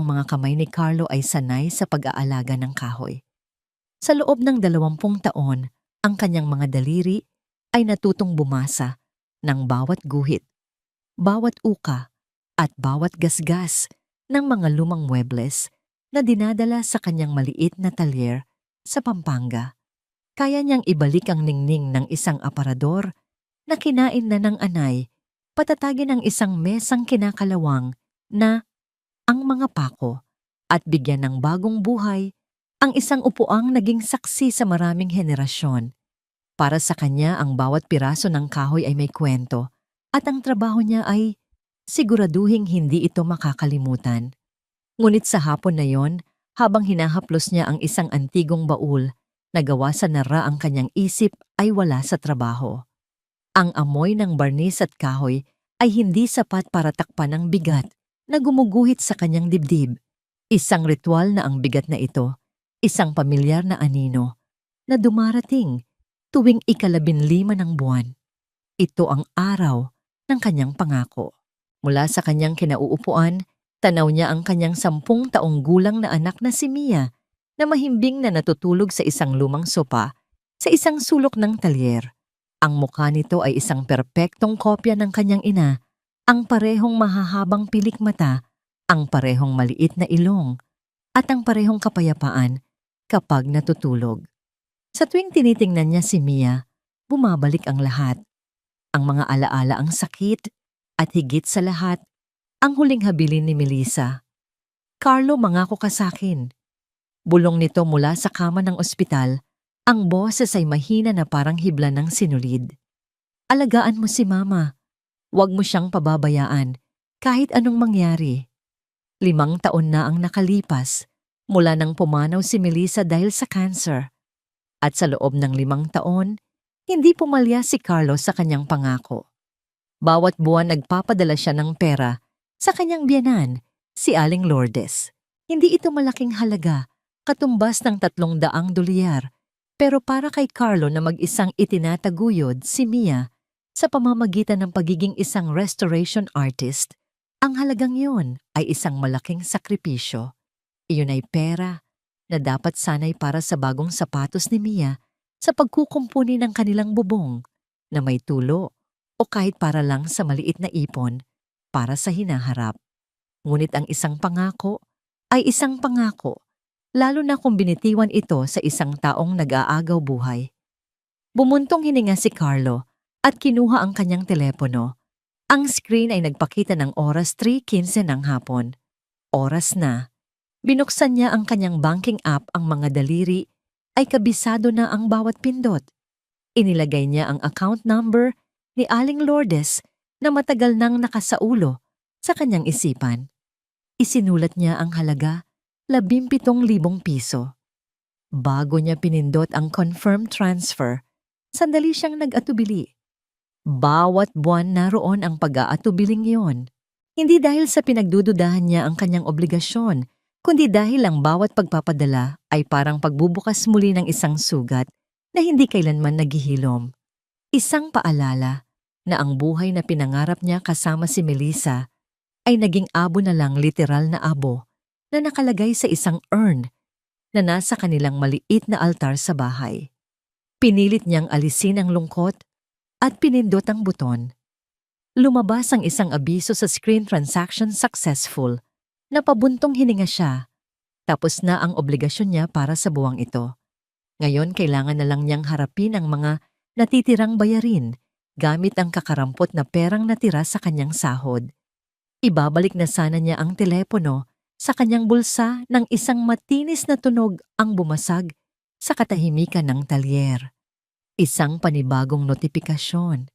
Ang mga kamay ni Carlo ay sanay sa pag-aalaga ng kahoy. Sa loob ng 20 taon, ang kanyang mga daliri ay natutong bumasa ng bawat guhit, bawat uka, at bawat gasgas ng mga lumang muebles na dinadala sa kanyang maliit na talyer sa Pampanga. Kaya niyang ibalik ang ningning ng isang aparador na kinain na ng anay, patatagin ang isang mesang kinakalawang na ang mga pako at bigyan ng bagong buhay ang isang upuang naging saksi sa maraming henerasyon. Para sa kanya, ang bawat piraso ng kahoy ay may kwento at ang trabaho niya ay siguraduhing hindi ito makakalimutan. Ngunit sa hapon na yon, habang hinahaplos niya ang isang antigong baul na gawa sa nara, ang kanyang isip ay wala sa trabaho. Ang amoy ng barnis at kahoy ay hindi sapat para takpan ang bigat na gumuguhit sa kanyang dibdib. Isang ritual na ang bigat na ito, isang pamilyar na anino na dumarating tuwing ika-15 ng buwan. Ito ang araw ng kanyang pangako. Mula sa kanyang kinauupuan, tanaw niya ang kanyang 10 taong gulang na anak na si Mia na mahimbing na natutulog sa isang lumang sopa sa isang sulok ng talyer. Ang mukha nito ay isang perpektong kopya ng kanyang ina, ang parehong mahahabang pilik mata, ang parehong maliit na ilong, at ang parehong kapayapaan kapag natutulog. Sa tuwing tinitingnan niya si Mia, bumabalik ang lahat. Ang mga alaala, ang sakit, at higit sa lahat, ang huling habilin ni Melissa. "Carlo, mangako ka sa'kin." Bulong nito mula sa kama ng ospital, ang boses ay mahina na parang hibla ng sinulid. "Alagaan mo si Mama. Huwag mo siyang pababayaan, kahit anong mangyari." 5 taon na ang nakalipas mula nang pumanaw si Melissa dahil sa cancer. At sa loob ng 5 taon, hindi pumalya si Carlo sa kanyang pangako. Bawat buwan nagpapadala siya ng pera sa kanyang biyenan, si Aling Lourdes. Hindi ito malaking halaga, katumbas ng $300, pero para kay Carlo na mag-isang itinataguyod si Mia sa pamamagitan ng pagiging isang restoration artist, ang halagang yun ay isang malaking sakripisyo. Iyon ay pera na dapat sanay para sa bagong sapatos ni Mia, sa pagkukumpuni ng kanilang bubong na may tulo, o kahit para lang sa maliit na ipon para sa hinaharap. Ngunit ang isang pangako ay isang pangako, lalo na kung binitiwan ito sa isang taong nag-aagaw buhay. Bumuntong hininga si Carlo at kinuha ang kanyang telepono. Ang screen ay nagpakita ng oras 3:15 ng hapon. Oras na. Binuksan niya ang kanyang banking app, ang mga daliri ay kabisado na ang bawat pindot. Inilagay niya ang account number ni Aling Lourdes na matagal nang nakasaulo sa kanyang isipan. Isinulat niya ang halaga, 17,000 piso. Bago niya pinindot ang confirm transfer, sandali siyang nag-atubili. Bawat buwan naroon ang pag-aatubiling iyon. Hindi dahil sa pinagdududahan niya ang kanyang obligasyon, kundi dahil ang bawat pagpapadala ay parang pagbubukas muli ng isang sugat na hindi kailanman naghihilom. Isang paalala na ang buhay na pinangarap niya kasama si Melissa ay naging abo na lang, literal na abo, na nakalagay sa isang urn na nasa kanilang maliit na altar sa bahay. Pinilit niyang alisin ang lungkot at pinindot ang buton. Lumabas ang isang abiso sa screen, transaction successful. Napabuntong hininga siya. Tapos na ang obligasyon niya para sa buwang ito. Ngayon kailangan na lang niyang harapin ang mga natitirang bayarin gamit ang kakarampot na perang natira sa kanyang sahod. Ibabalik na sana niya ang telepono sa kanyang bulsa nang isang matinis na tunog ang bumasag sa katahimikan ng talyer. Isang panibagong notifikasyon.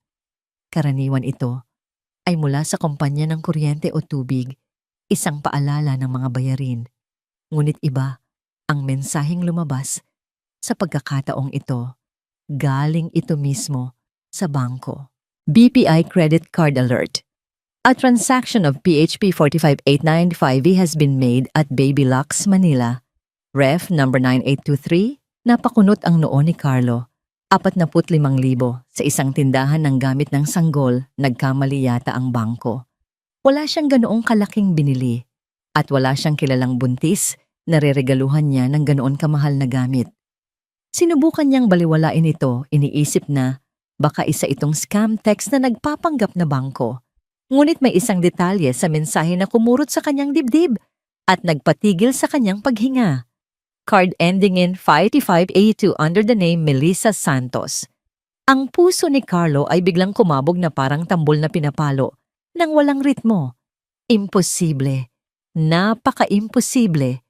Karaniwan ito ay mula sa kumpanya ng kuryente o tubig, isang paalala ng mga bayarin. Ngunit iba ang mensaheng lumabas sa pagkakataong ito. Galing ito mismo sa bangko. BPI Credit Card Alert. A transaction of PHP 45895V has been made at Baby Lux, Manila. Ref number 9823, napakunot ang noo ni Carlo. 45,000 sa isang tindahan ng gamit ng sanggol, nagkamali yata ang bangko. Wala siyang ganoong kalaking binili. At wala siyang kilalang buntis na reregaluhan niya ng ganoon kamahal na gamit. Sinubukan niyang baliwalain ito, iniisip na baka isa itong scam text na nagpapanggap na bangko. Ngunit may isang detalye sa mensahe na kumurot sa kanyang dibdib at nagpatigil sa kanyang paghinga. Card ending in 5582 under the name Melissa Santos. Ang puso ni Carlo ay biglang kumabog na parang tambol na pinapalo nang walang ritmo. Imposible. Napaka-imposible.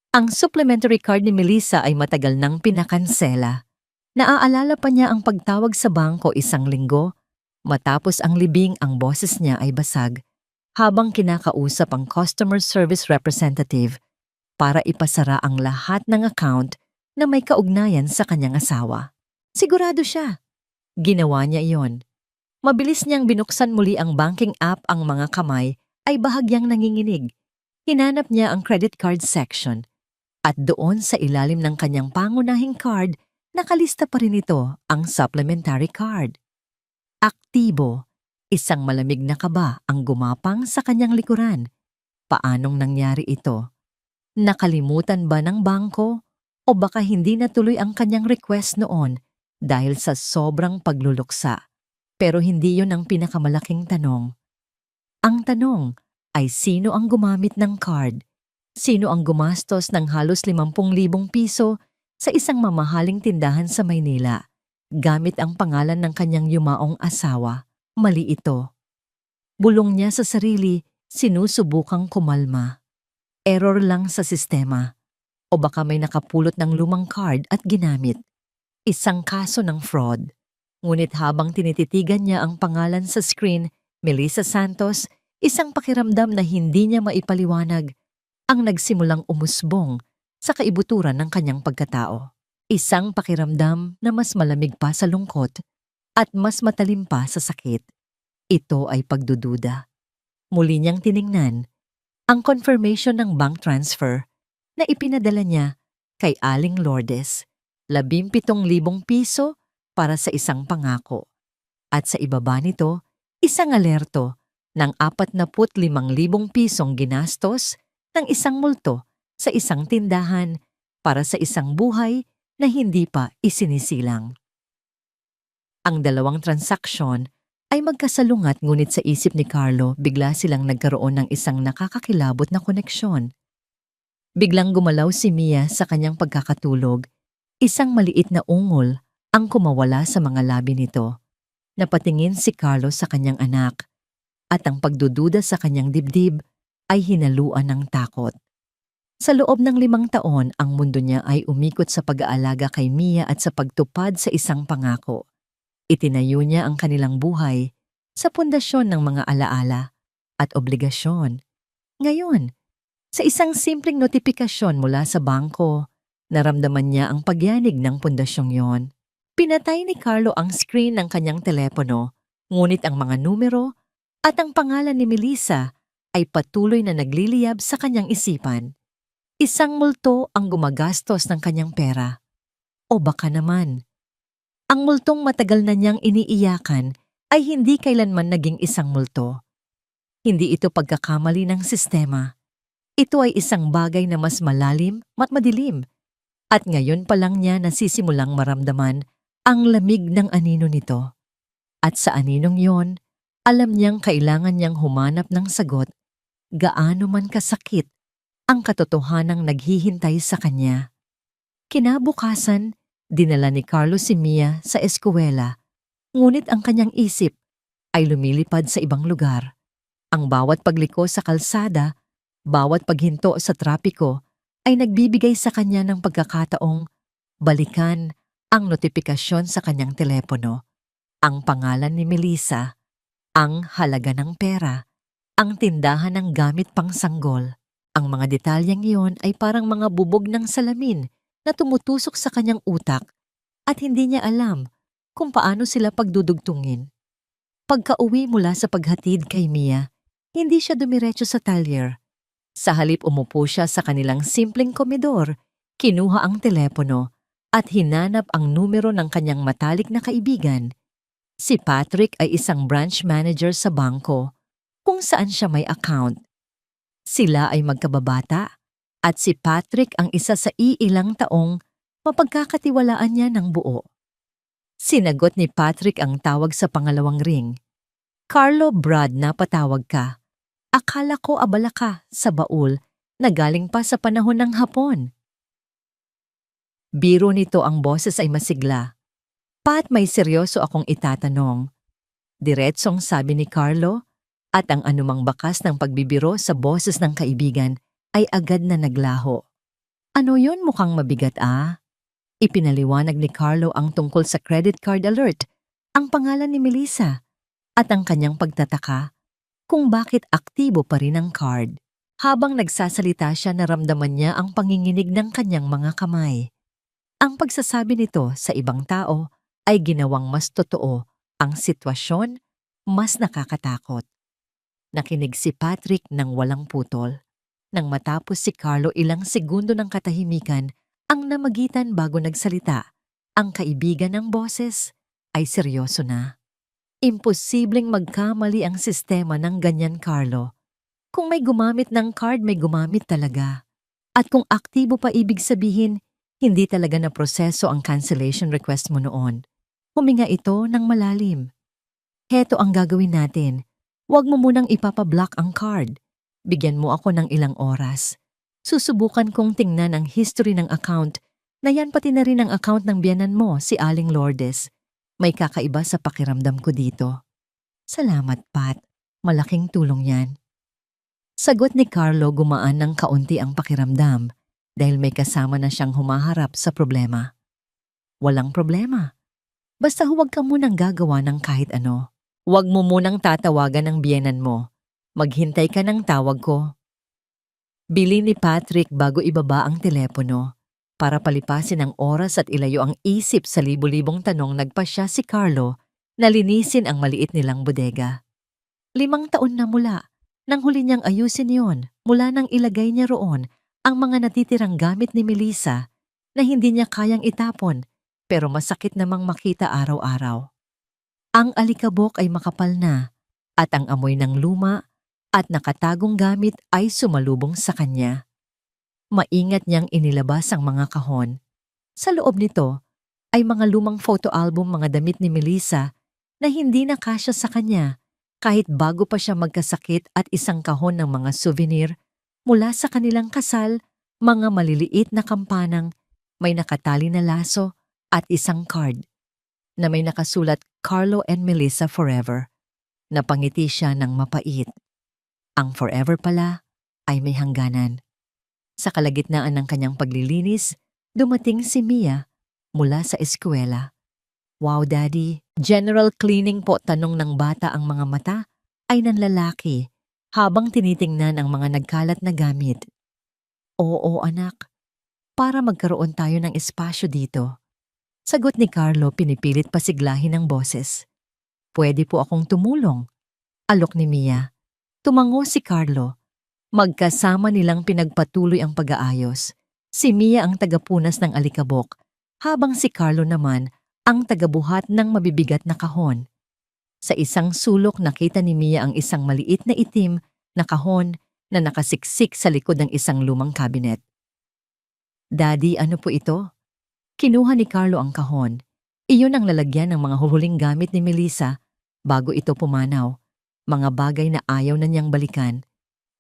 Ang supplementary card ni Melissa ay matagal nang pinakansela. Naaalala pa niya ang pagtawag sa bangko 1 linggo, matapos ang libing ang boses niya ay basag, habang kinakausap ang customer service representative para ipasara ang lahat ng account na may kaugnayan sa kanyang asawa. Sigurado siya. Ginawa niya iyon. Mabilis niyang binuksan muli ang banking app, ang mga kamay ay bahagyang nanginginig. Hinanap niya ang credit card section at doon sa ilalim ng kanyang pangunahing card, nakalista pa rin ito ang supplementary card. Aktibo, isang malamig na kaba ang gumapang sa kanyang likuran. Paanong nangyari ito? Nakalimutan ba ng bangko o baka hindi natuloy ang kanyang request noon dahil sa sobrang pagluluksa? Pero hindi yon ang pinakamalaking tanong. Ang tanong ay sino ang gumamit ng card? Sino ang gumastos ng halos 50,000 piso sa isang mamahaling tindahan sa Maynila gamit ang pangalan ng kanyang yumaong asawa? Mali ito. Bulong niya sa sarili, sinusubukang kumalma. Error lang sa sistema. O baka may nakapulot ng lumang card at ginamit. Isang kaso ng fraud. Ngunit habang tinititigan niya ang pangalan sa screen, Melissa Santos, isang pakiramdam na hindi niya maipaliwanag ang nagsimulang umusbong sa kaibuturan ng kanyang pagkatao. Isang pakiramdam na mas malamig pa sa lungkot at mas matalim pa sa sakit. Ito ay pagdududa. Muli niyang tiningnan ang confirmation ng bank transfer na ipinadala niya kay Aling Lourdes, 17,000 piso para sa isang pangako. At sa ibaba nito, isang alerto ng 45,000 pisong ginastos ng isang multo sa isang tindahan para sa isang buhay na hindi pa isinisilang. Ang dalawang transaksyon ay magkasalungat, ngunit sa isip ni Carlo bigla silang nagkaroon ng isang nakakakilabot na koneksyon. Biglang gumalaw si Mia sa kanyang pagkakatulog. Isang maliit na ungol ang kumawala sa mga labi nito. Napatingin si Carlo sa kanyang anak at ang pagdududa sa kanyang dibdib ay hinaluan ng takot. Sa loob ng 5 taon, ang mundo niya ay umikot sa pag-aalaga kay Mia at sa pagtupad sa isang pangako. Itinayo niya ang kanilang buhay sa pundasyon ng mga alaala at obligasyon. Ngayon, sa isang simpleng notifikasyon mula sa bangko, naramdaman niya ang pagyanig ng pundasyong yon. Pinatay ni Carlo ang screen ng kanyang telepono, ngunit ang mga numero at ang pangalan ni Melissa ay patuloy na nagliliyab sa kanyang isipan. Isang multo ang gumagastos ng kanyang pera. O baka naman, ang multong matagal na niyang iniiyakan ay hindi kailanman naging isang multo. Hindi ito pagkakamali ng sistema. Ito ay isang bagay na mas malalim at madilim. At ngayon pa lang niya nasisimulang maramdaman ang lamig ng anino nito. At sa aninong yon, alam niyang kailangan niyang humanap ng sagot, gaano man kasakit ang katotohanang naghihintay sa kanya. Kinabukasan, dinala ni Carlo si Mia sa eskwela, ngunit ang kanyang isip ay lumilipad sa ibang lugar. Ang bawat pagliko sa kalsada, bawat paghinto sa trapiko ay nagbibigay sa kanya ng pagkakataong balikan ang notifikasyon sa kanyang telepono, ang pangalan ni Melissa, ang halaga ng pera, ang tindahan ng gamit pang sanggol. Ang mga detalyeng iyon ay parang mga bubog ng salamin na tumutusok sa kanyang utak at hindi niya alam kung paano sila pagdudugtungin. Pagka-uwi mula sa paghatid kay Mia, hindi siya dumiretso sa talyer. Sa halip umupo siya sa kanilang simpleng komedor, kinuha ang telepono at hinanap ang numero ng kanyang matalik na kaibigan. Si Patrick ay isang branch manager sa bangko kung saan siya may account. Sila ay magkababata at si Patrick ang isa sa iilang taong mapagkakatiwalaan niya ng buo. Sinagot ni Patrick ang tawag sa pangalawang ring. "Carlo, Brad, napatawag ka. Akala ko abala ka sa baul na galing pa sa panahon ng Hapon." Biro nito ang boses ay masigla. "Pat, may seryoso akong itatanong." Diretsong sabi ni Carlo, at ang anumang bakas ng pagbibiro sa boses ng kaibigan ay agad na naglaho. "Ano yun, mukhang mabigat ah?" Ipinaliwanag ni Carlo ang tungkol sa credit card alert, ang pangalan ni Melissa, at ang kanyang pagtataka kung bakit aktibo pa rin ang card. Habang nagsasalita siya, naramdaman niya ang panginginig ng kanyang mga kamay. Ang pagsasabi nito sa ibang tao ay ginawang mas totoo ang sitwasyon, mas nakakatakot. Nakinig si Patrick ng walang putol. Nang matapos si Carlo, ilang segundo ng katahimikan ang namagitan bago nagsalita. Ang kaibigan ng boses ay seryoso na. Imposibleng magkamali ang sistema ng ganyan, Carlo. Kung may gumamit ng card, may gumamit talaga. At kung aktibo pa, ibig sabihin, hindi talaga na proseso ang cancellation request mo noon. Huminga ito ng malalim. "Heto ang gagawin natin. Huwag mo munang ipapablock ang card. Bigyan mo ako ng ilang oras. Susubukan kong tingnan ang history ng account na yan, pati na rin ang account ng biyenan mo, si Aling Lourdes. May kakaiba sa pakiramdam ko dito." "Salamat, Pat. Malaking tulong yan." Sagot ni Carlo, gumaan ng kaunti ang pakiramdam dahil may kasama na siyang humaharap sa problema. "Walang problema. Basta huwag ka munang gagawa ng kahit ano. Huwag mo munang tatawagan ng biyenan mo. Maghintay ka ng tawag ko." Bili ni Patrick bago ibaba ang telepono. Para palipasin ang oras at ilayo ang isip sa libu-libong tanong, nagpasya si Carlo na linisin ang maliit nilang bodega. 5 taon na mula nang huli niyang ayusin yon, mula nang ilagay niya roon ang mga natitirang gamit ni Melissa na hindi niya kayang itapon pero masakit namang makita araw-araw. Ang alikabok ay makapal na at ang amoy ng luma at nakatagong gamit ay sumalubong sa kanya. Maingat niyang inilabas ang mga kahon. Sa loob nito ay mga lumang photo album, mga damit ni Melissa na hindi na kasya sa kanya kahit bago pa siya magkasakit, at isang kahon ng mga souvenir mula sa kanilang kasal, mga maliliit na kampanang may nakatali na laso at isang card na may nakasulat "Carlo and Melissa Forever." Napangiti siya ng mapait. Ang forever pala ay may hangganan. Sa kalagitnaan ng kanyang paglilinis, dumating si Mia mula sa eskwela. "Wow, Daddy, general cleaning po?" tanong ng bata. Ang mga mata ay nanlalaki habang tinitingnan ang mga nagkalat na gamit. "Oo, anak. Para magkaroon tayo ng espasyo dito." Sagot ni Carlo, pinipilit pasiglahin ang boses. "Pwede po akong tumulong?" alok ni Mia. Tumango si Carlo. Magkasama nilang pinagpatuloy ang pag-aayos. Si Mia ang tagapunas ng alikabok, habang si Carlo naman ang tagabuhat ng mabibigat na kahon. Sa isang sulok, nakita ni Mia ang isang maliit na itim na kahon na nakasiksik sa likod ng isang lumang kabinet. "Daddy, ano po ito?" Kinuha ni Carlo ang kahon. Iyon ang lalagyan ng mga huhuling gamit ni Melissa bago ito pumanaw. Mga bagay na ayaw na niyang balikan.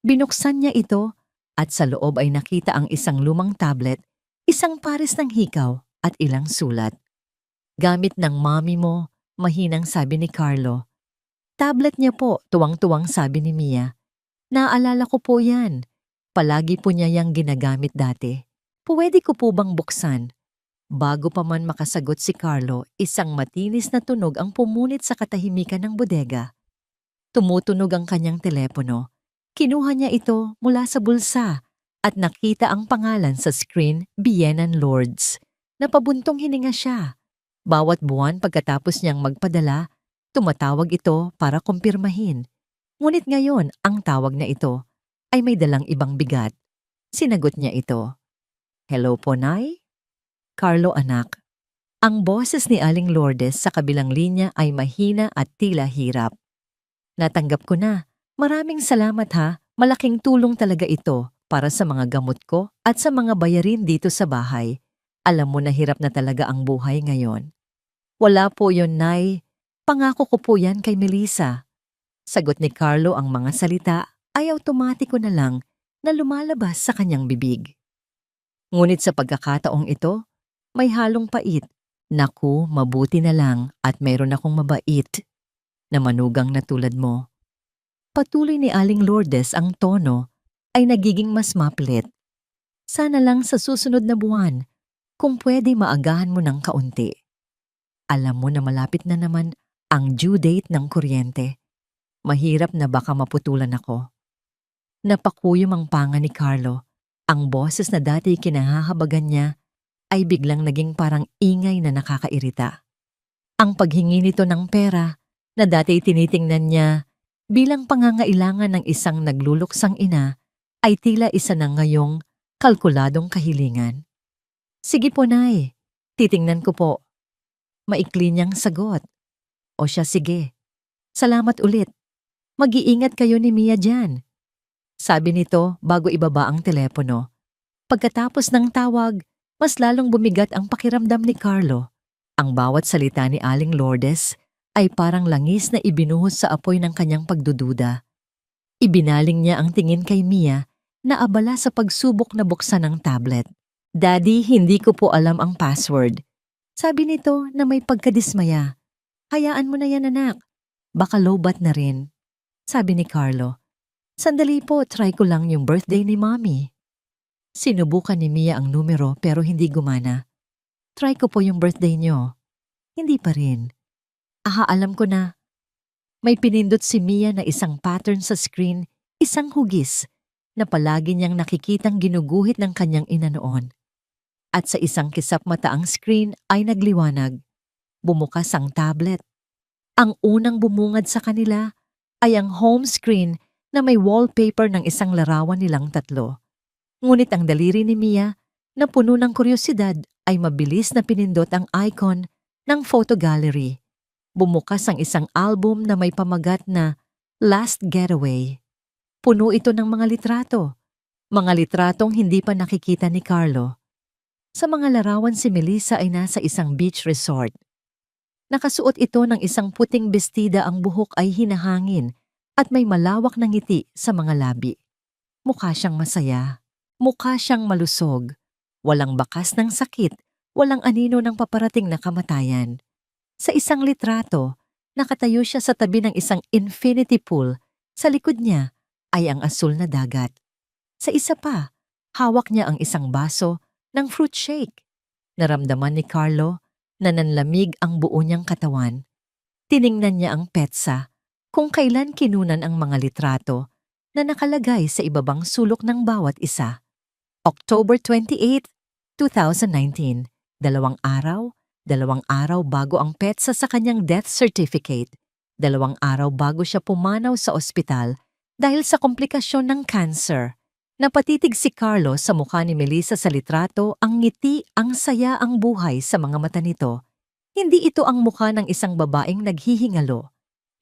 Binuksan niya ito at sa loob ay nakita ang isang lumang tablet, isang pares ng hikaw at ilang sulat. "Gamit ng mommy mo," mahinang sabi ni Carlo. "Tablet niya po," tuwang-tuwang sabi ni Mia. "Naalala ko po yan. Palagi po niya yang ginagamit dati. Pwede ko po bang buksan?" Bago pa man makasagot si Carlo, isang matinis na tunog ang pumunit sa katahimikan ng bodega. Tumutunog ang kanyang telepono. Kinuha niya ito mula sa bulsa at nakita ang pangalan sa screen, Bienan Lourdes. Napabuntong hininga siya. Bawat buwan pagkatapos niyang magpadala, tumatawag ito para kumpirmahin. Ngunit ngayon, ang tawag na ito ay may dalang ibang bigat. Sinagot niya ito. "Hello po, Nay?" "Carlo, anak." Ang boses ni Aling Lourdes sa kabilang linya ay mahina at tila hirap. "Natanggap ko na. Maraming salamat ha. Malaking tulong talaga ito para sa mga gamot ko at sa mga bayarin dito sa bahay. Alam mo na hirap na talaga ang buhay ngayon. Wala po yon, Nay. Pangako ko po yan kay Melissa. Sagot ni Carlo ang mga salita ay automatiko na lang na lumalabas sa kanyang bibig. Ngunit sa pagkakataong ito, may halong pait. Naku, mabuti na lang at mayroon akong mabait na manugang na tulad mo. Patuloy ni Aling Lourdes ang tono ay nagiging mas mapilit. Sana lang sa susunod na buwan, kung pwede maagahan mo ng kaunti. Alam mo na malapit na naman ang due date ng kuryente. Mahirap na baka maputulan ako. Napakuyom ang panga ni Carlo. Ang boses na dati kinahahabagan niya ay biglang naging parang ingay na nakakairita. Ang paghingi nito ng pera na dati tinitingnan niya bilang pangangailangan ng isang nagluluksang ina ay tila isa na ngayong kalkuladong kahilingan. Sige po, Nay. Titingnan ko po. Maikli niyang sagot. O siya, sige. Salamat ulit. Mag-iingat kayo ni Mia dyan. Sabi nito bago ibaba ang telepono. Pagkatapos ng tawag, mas lalong bumigat ang pakiramdam ni Carlo. Ang bawat salita ni Aling Lourdes ay parang langis na ibinuhos sa apoy ng kanyang pagdududa. Ibinaling niya ang tingin kay Mia na abala sa pagsubok na buksan ang tablet. Daddy, hindi ko po alam ang password. Sabi nito na may pagkadismaya. Hayaan mo na yan, anak. Baka lowbat na rin. Sabi ni Carlo. Sandali po, try ko lang yung birthday ni Mommy. Sinubukan ni Mia ang numero pero hindi gumana. Try ko po yung birthday niyo. Hindi pa rin. Aha, alam ko na. May pinindot si Mia na isang pattern sa screen, isang hugis, na palagi niyang nakikitang ginuguhit ng kanyang ina noon. At sa isang kisap mata ang screen ay nagliwanag. Bumukas ang tablet. Ang unang bumungad sa kanila ay ang home screen na may wallpaper ng isang larawan nilang tatlo. Ngunit ang daliri ni Mia, na puno ng kuryosidad, ay mabilis na pinindot ang icon ng photo gallery. Bumukas ang isang album na may pamagat na Last Getaway. Puno ito ng mga litrato. Mga litratong hindi pa nakikita ni Carlo. Sa mga larawan si Melissa ay nasa isang beach resort. Nakasuot ito ng isang puting bestida, ang buhok ay hinahangin at may malawak na ngiti sa mga labi. Mukha siyang masaya. Mukha siyang malusog. Walang bakas ng sakit. Walang anino ng paparating na kamatayan. Sa isang litrato, nakatayo siya sa tabi ng isang infinity pool. Sa likod niya ay ang asul na dagat. Sa isa pa, hawak niya ang isang baso ng fruit shake. Naramdaman ni Carlo na nanlamig ang buo niyang katawan. Tiningnan niya ang petsa kung kailan kinunan ang mga litrato na nakalagay sa ibabang sulok ng bawat isa. October 28, 2019, 2 araw bago ang petsa sa kanyang death certificate. 2 araw bago siya pumanaw sa ospital dahil sa komplikasyon ng cancer. Napatitig si Carlo sa mukha ni Melissa sa litrato, ang ngiti, ang saya, ang buhay sa mga mata nito. Hindi ito ang mukha ng isang babaeng naghihingalo.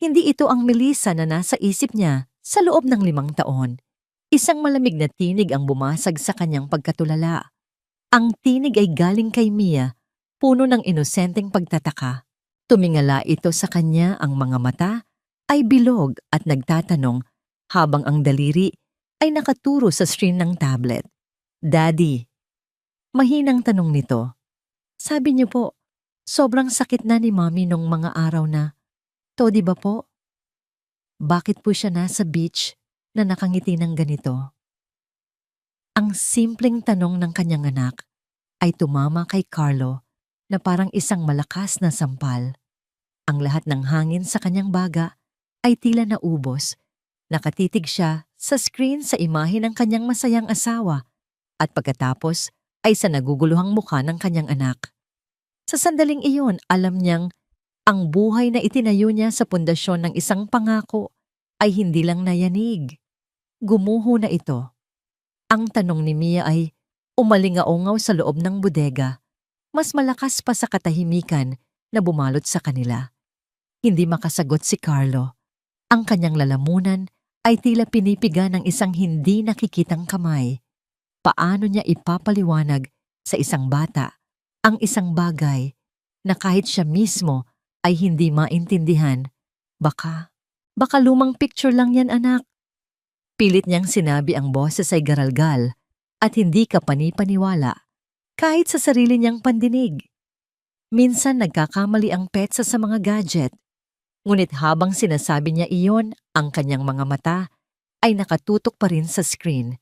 Hindi ito ang Melissa na nasa isip niya sa loob ng 5 taon. Isang malamig na tinig ang bumasag sa kanyang pagkatulala. Ang tinig ay galing kay Mia, puno ng inosenteng pagtataka. Tumingala ito sa kanya, ang mga mata ay bilog at nagtatanong habang ang daliri ay nakaturo sa screen ng tablet. Daddy, mahinang tanong nito. Sabi niyo po, sobrang sakit na ni Mommy nung mga araw na. To, di ba po? Bakit po siya nasa beach na nakangiti ng ganito? Ang simpleng tanong ng kanyang anak ay tumama kay Carlo na parang isang malakas na sampal. Ang lahat ng hangin sa kanyang baga ay tila naubos. Nakatitig siya sa screen sa imahe ng kanyang masayang asawa at pagkatapos ay sa naguguluhang mukha ng kanyang anak. Sa sandaling iyon, alam niyang ang buhay na itinayo niya sa pundasyon ng isang pangako ay hindi lang nayanig. Gumuho na ito. Ang tanong ni Mia ay umalingaongaw sa loob ng bodega, mas malakas pa sa katahimikan na bumalot sa kanila. Hindi makasagot si Carlo. Ang kanyang lalamunan ay tila pinipiga ng isang hindi nakikitang kamay. Paano niya ipapaliwanag sa isang bata ang isang bagay na kahit siya mismo ay hindi maintindihan? Baka lumang picture lang yan, anak. Pilit niyang sinabi, ang boses ay garalgal at hindi ka panipaniwala kahit sa sarili niyang pandinig. Minsan nagkakamali ang petsa sa mga gadget, ngunit habang sinasabi niya iyon, ang kanyang mga mata ay nakatutok pa rin sa screen.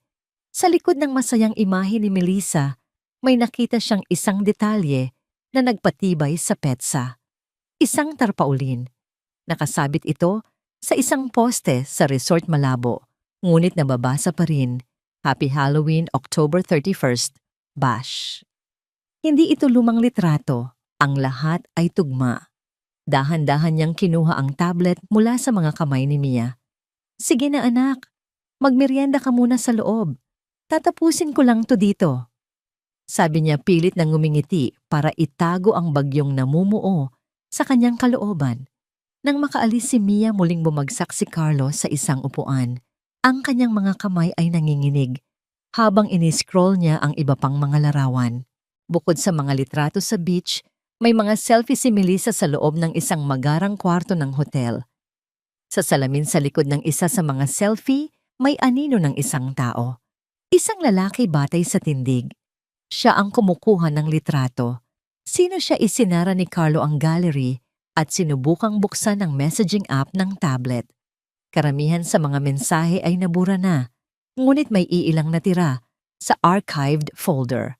Sa likod ng masayang imahe ni Melissa, may nakita siyang isang detalye na nagpatibay sa petsa. Isang tarpaulin. Nakasabit ito sa isang poste sa Resort Malabo, ngunit nababasa pa rin, Happy Halloween, October 31st, Bash. Hindi ito lumang litrato, ang lahat ay tugma. Dahan-dahan niyang kinuha ang tablet mula sa mga kamay ni Mia. Sige na anak, magmeryenda ka muna sa loob. Tatapusin ko lang to dito. Sabi niya pilit na ngumingiti para itago ang bagyong namumuo sa kanyang kalooban. Nang makaalis si Mia, muling bumagsak si Carlo sa isang upuan. Ang kanyang mga kamay ay nanginginig habang iniscroll niya ang iba pang mga larawan. Bukod sa mga litrato sa beach, may mga selfie si Melissa sa loob ng isang magarang kwarto ng hotel. Sa salamin sa likod ng isa sa mga selfie, may anino ng isang tao. Isang lalaki batay sa tindig. Siya ang kumukuha ng litrato. Sino siya? Isinara ni Carlo ang gallery at sinubukang buksan ang messaging app ng tablet. Karamihan sa mga mensahe ay nabura na, ngunit may iilang natira sa archived folder.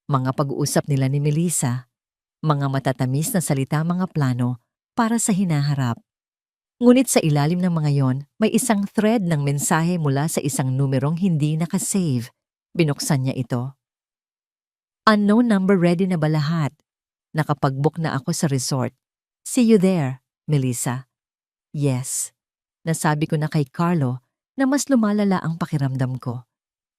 Mga pag-uusap nila ni Melissa, mga matatamis na salita, mga plano para sa hinaharap. Ngunit sa ilalim ng mga yon, may isang thread ng mensahe mula sa isang numerong hindi nakasave. Binuksan niya ito. Unknown number, ready na ba lahat? Nakapag-book na ako sa resort. See you there, Melissa. Yes. Nasabi ko na kay Carlo na mas lumalala ang pakiramdam ko.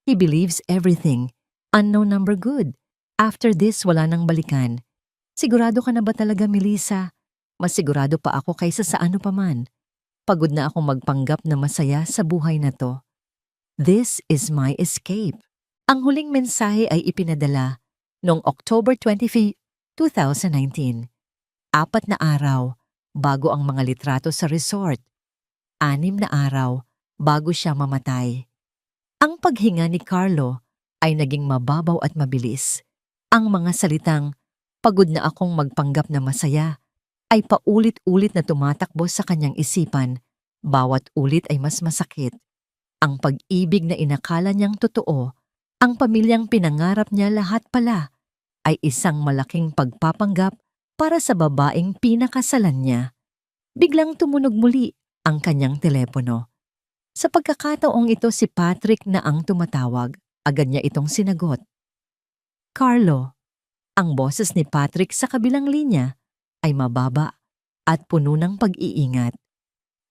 He believes everything. Unknown number, good. After this, wala nang balikan. Sigurado ka na ba talaga, Melissa? Mas sigurado pa ako kaysa sa ano pa man. Pagod na akong magpanggap na masaya sa buhay na to. This is my escape. Ang huling mensahe ay ipinadala noong October 25, 2019. 4 na araw bago ang mga litrato sa resort. 6 na araw bago siya mamatay. Ang paghinga ni Carlo ay naging mababaw at mabilis. Ang mga salitang, pagod na akong magpanggap na masaya, ay paulit-ulit na tumatakbo sa kanyang isipan. Bawat ulit ay mas masakit. Ang pag-ibig na inakala niyang totoo, ang pamilyang pinangarap niya, lahat pala ay isang malaking pagpapanggap para sa babaeng pinakasalan niya. Biglang tumunog muli ang kanyang telepono. Sa pagkakataong ito, si Patrick na ang tumatawag. Agad niya itong sinagot. Carlo. Ang boses ni Patrick sa kabilang linya ay mababa at puno ng pag-iingat.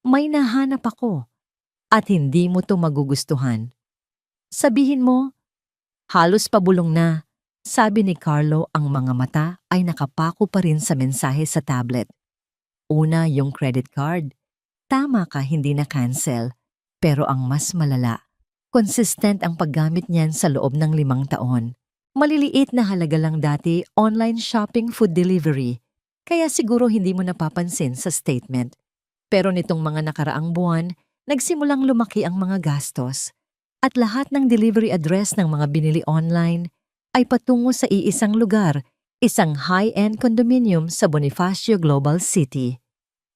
May nahanap ako at hindi mo to magugustuhan. Sabihin mo, halos pabulong na, sabi ni Carlo. Ang mga mata ay nakapako pa rin sa mensahe sa tablet. Una, yung credit card. Tama ka, hindi na cancel. Pero ang mas malala, consistent ang paggamit niyan sa loob ng 5 taon. Maliliit na halaga lang dati, online shopping, food delivery. Kaya siguro hindi mo napapansin sa statement. Pero nitong mga nakaraang buwan, nagsimulang lumaki ang mga gastos. At lahat ng delivery address ng mga binili online ay patungo sa iisang lugar, isang high-end condominium sa Bonifacio Global City.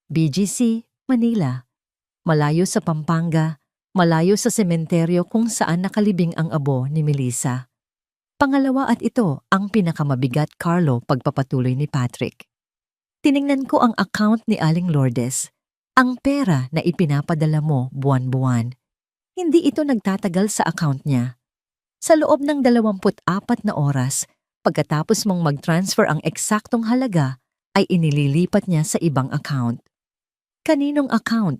BGC, Manila. Malayo sa Pampanga, malayo sa sementeryo kung saan nakalibing ang abo ni Melissa. Pangalawa, at ito ang pinakamabigat, Carlo, pagpapatuloy ni Patrick. Tiningnan ko ang account ni Aling Lourdes. Ang pera na ipinapadala mo buwan-buwan, hindi ito nagtatagal sa account niya. Sa loob ng 24 na oras, pagkatapos mong mag-transfer ang eksaktong halaga, ay inililipat niya sa ibang account. Kaninong account?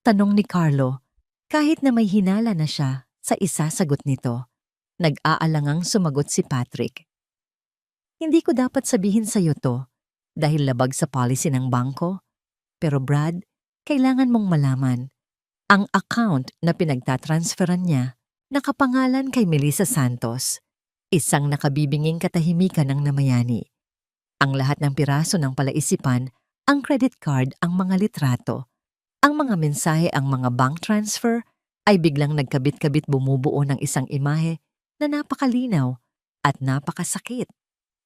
Tanong ni Carlo, kahit na may hinala na siya sa isasagot nito. Nag-aalangang sumagot si Patrick. Hindi ko dapat sabihin sa iyo to dahil labag sa policy ng bangko. Pero Brad, kailangan mong malaman. Ang account na pinagtatransferan niya nakapangalan kay Melissa Santos, isang nakabibinging katahimikan ng namayani. Ang lahat ng piraso ng palaisipan, ang credit card, ang mga litrato, ang mga mensahe, ang mga bank transfer ay biglang nagkabit-kabit bumubuo ng isang imahe na napakalinaw at napakasakit.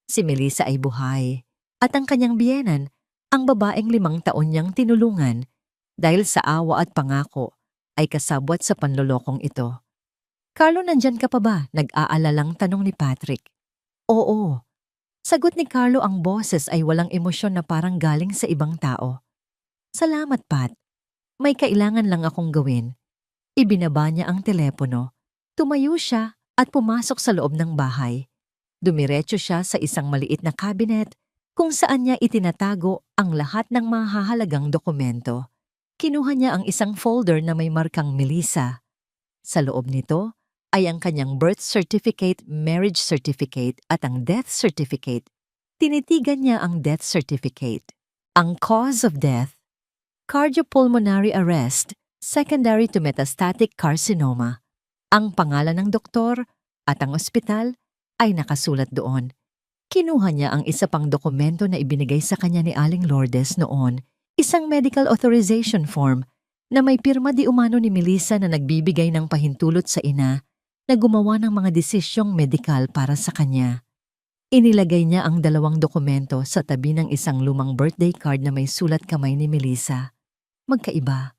Si Melissa ay buhay at ang kanyang biyenan, ang babaeng 5 taon niyang tinulungan dahil sa awa at pangako ay kasabwat sa panlolokong ito. Carlo, nandyan ka pa ba? Nag-aalalang tanong ni Patrick. Oo. Sagot ni Carlo, ang boses ay walang emosyon na parang galing sa ibang tao. Salamat, Pat. May kailangan lang akong gawin. Ibinaba niya ang telepono. Tumayo siya at pumasok sa loob ng bahay. Dumiretso siya sa isang maliit na cabinet kung saan niya itinatago ang lahat ng mahahalagang dokumento. Kinuha niya ang isang folder na may markang Melissa. Sa loob nito ay ang kanyang birth certificate, marriage certificate at ang death certificate. Tinitigan niya ang death certificate. Ang cause of death, cardiopulmonary arrest, secondary to metastatic carcinoma. Ang pangalan ng doktor at ang ospital ay nakasulat doon. Kinuha niya ang isa pang dokumento na ibinigay sa kanya ni Aling Lourdes noon, isang medical authorization form na may pirma di umano ni Melissa na nagbibigay ng pahintulot sa ina na gumawa ng mga desisyong medikal para sa kanya. Inilagay niya ang 2 dokumento sa tabi ng isang lumang birthday card na may sulat kamay ni Melissa. Magkaiba.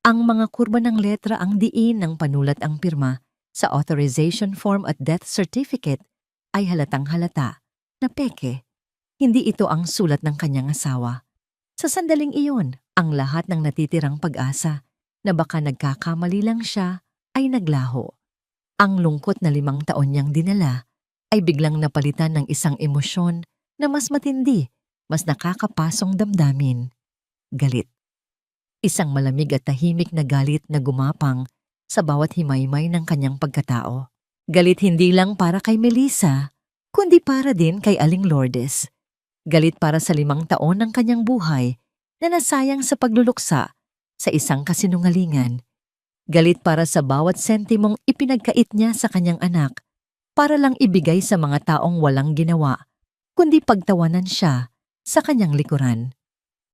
Ang mga kurba ng letra ang diin ng panulat ang pirma sa authorization form at death certificate ay halatang halata na peke. Hindi ito ang sulat ng kanyang asawa. Sa sandaling iyon, ang lahat ng natitirang pag-asa na baka nagkakamali lang siya ay naglaho. Ang lungkot na 5 taon niyang dinala ay biglang napalitan ng isang emosyon na mas matindi, mas nakakapasong damdamin. Galit. Isang malamig at tahimik na galit na gumapang sa bawat himaymay ng kanyang pagkatao. Galit hindi lang para kay Melissa, kundi para din kay Aling Lourdes. Galit para sa 5 taon ng kanyang buhay na nasayang sa pagluluksa sa isang kasinungalingan. Galit para sa bawat sentimong ipinagkait niya sa kanyang anak para lang ibigay sa mga taong walang ginawa, kundi pagtawanan siya sa kanyang likuran.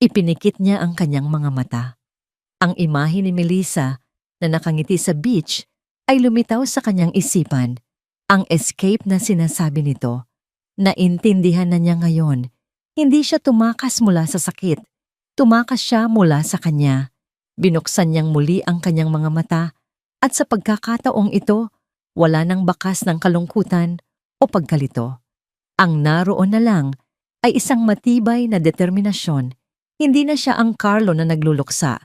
Ipinikit niya ang kanyang mga mata. Ang imahe ni Melissa na nakangiti sa beach ay lumitaw sa kanyang isipan. Ang escape na sinasabi nito, naintindihan na niya ngayon. Hindi siya tumakas mula sa sakit. Tumakas siya mula sa kanya. Binuksan niyang muli ang kanyang mga mata at sa pagkakataong ito, wala nang bakas ng kalungkutan o pagkalito. Ang naroon na lang ay isang matibay na determinasyon. Hindi na siya ang Carlo na nagluluksa.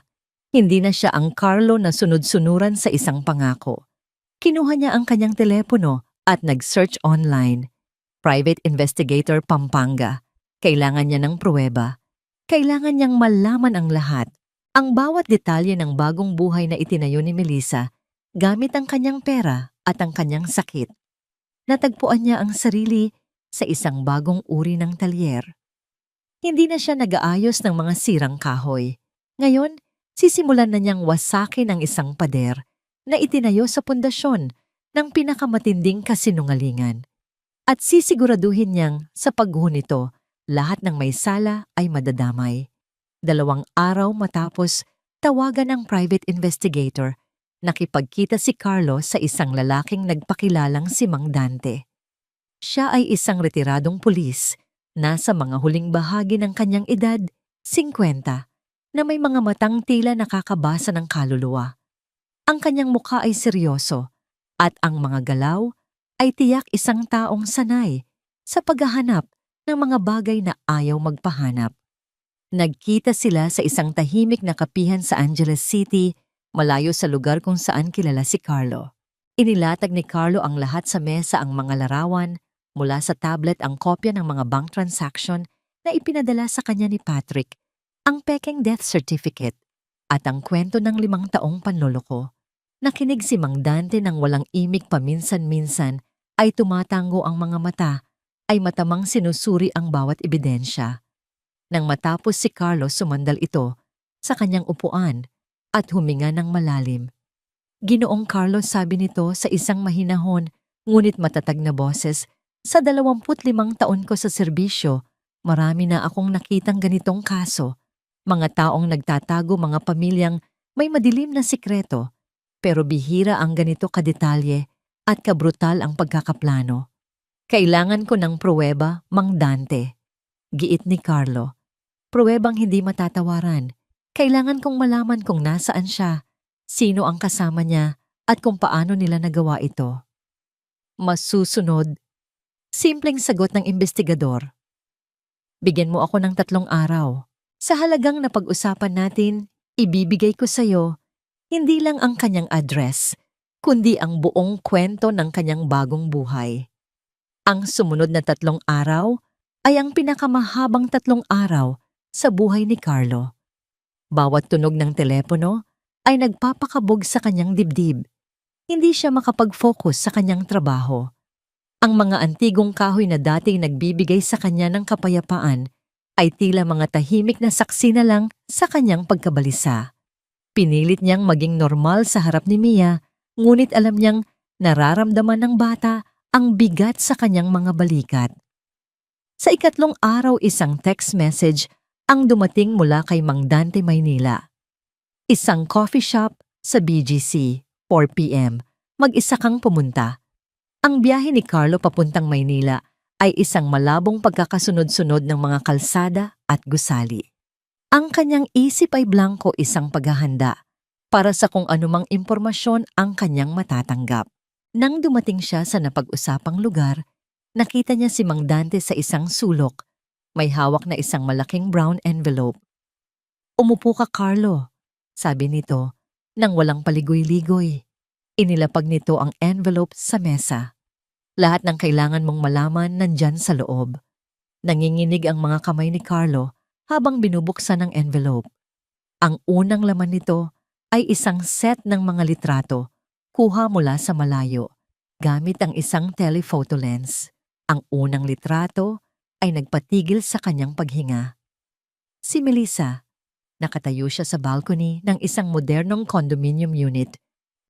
Hindi na siya ang Carlo na sunod-sunuran sa isang pangako. Kinuha niya ang kanyang telepono at nag-search online. Private Investigator Pampanga. Kailangan niya ng pruweba. Kailangan niyang malaman ang lahat. Ang bawat detalye ng bagong buhay na itinayo ni Melissa gamit ang kanyang pera at ang kanyang sakit. Natagpuan niya ang sarili sa isang bagong uri ng talyer. Hindi na siya nag-aayos ng mga sirang kahoy. Ngayon, sisimulan na niyang wasakin ang isang pader na itinayo sa pundasyon ng pinakamatinding kasinungalingan. At sisiguraduhin niyang sa pagguho nito, lahat ng may sala ay madadamay. 2 araw matapos, tawagan ng private investigator, nakipagkita si Carlo sa isang lalaking nagpakilalang si Mang Dante. Siya ay isang retiradong pulis, nasa mga huling bahagi ng kanyang edad, 50, na may mga matang tila nakakabasa ng kaluluwa. Ang kanyang mukha ay seryoso at ang mga galaw ay tiyak isang taong sanay sa paghahanap ng mga bagay na ayaw magpahanap. Nagkita sila sa isang tahimik na kapihan sa Angeles City, malayo sa lugar kung saan kilala si Carlo. Inilatag ni Carlo ang lahat sa mesa, ang mga larawan, mula sa tablet ang kopya ng mga bank transaction na ipinadala sa kanya ni Patrick, ang pekeng death certificate, at ang kwento ng 5 taong panloloko. Nakinig si Mang Dante ng walang imik, paminsan-minsan ay tumatango ang mga mata, ay matamang sinusuri ang bawat ebidensya. Nang matapos si Carlos, sumandal ito sa kanyang upuan at huminga ng malalim. Ginoong Carlos, sabi nito sa isang mahinahon ngunit matatag na boses, sa 25 taon ko sa serbisyo, marami na akong nakitang ganitong kaso. Mga taong nagtatago, mga pamilyang may madilim na sikreto, pero bihira ang ganito kadetalye at kabrutal ang pagkakaplano. Kailangan ko ng pruweba, Mang Dante. Giit ni Carlo. Pruwebang hindi matatawaran. Kailangan kong malaman kung nasaan siya, sino ang kasama niya, at kung paano nila nagawa ito. Masusunod. Simpleng sagot ng investigador. Bigyan mo ako ng 3 araw. Sa halagang napag-usapan natin, ibibigay ko sa iyo hindi lang ang kanyang address, kundi ang buong kwento ng kanyang bagong buhay. Ang sumunod na 3 araw ay ang pinakamahabang 3 araw sa buhay ni Carlo. Bawat tunog ng telepono ay nagpapakabog sa kanyang dibdib. Hindi siya makapag-focus sa kanyang trabaho. Ang mga antigong kahoy na dating nagbibigay sa kanya ng kapayapaan ay tila mga tahimik na saksi na lang sa kanyang pagkabalisa. Pinilit niyang maging normal sa harap ni Mia, ngunit alam niyang nararamdaman ng bata ang bigat sa kanyang mga balikat. Sa 3 araw, isang text message ang dumating mula kay Mang Dante, Maynila. Isang coffee shop sa BGC, 4 p.m. Mag-isa kang pumunta. Ang biyahe ni Carlo papuntang Maynila ay isang malabong pagkakasunod-sunod ng mga kalsada at gusali. Ang kanyang isip ay blanko, isang paghahanda para sa kung anumang impormasyon ang kanyang matatanggap. Nang dumating siya sa napag-usapang lugar, nakita niya si Mang Dante sa isang sulok. May hawak na isang malaking brown envelope. "Umupo ka, Carlo," sabi nito nang walang paligoy-ligoy. Inilapag nito ang envelope sa mesa. Lahat ng kailangan mong malaman nandyan sa loob. Nanginginig ang mga kamay ni Carlo habang binubuksan ang envelope. Ang unang laman nito ay isang set ng mga litrato, kuha mula sa malayo, gamit ang isang telephoto lens. Ang unang litrato ay nagpatigil sa kanyang paghinga. Si Melissa. Nakatayo siya sa balcony ng isang modernong condominium unit.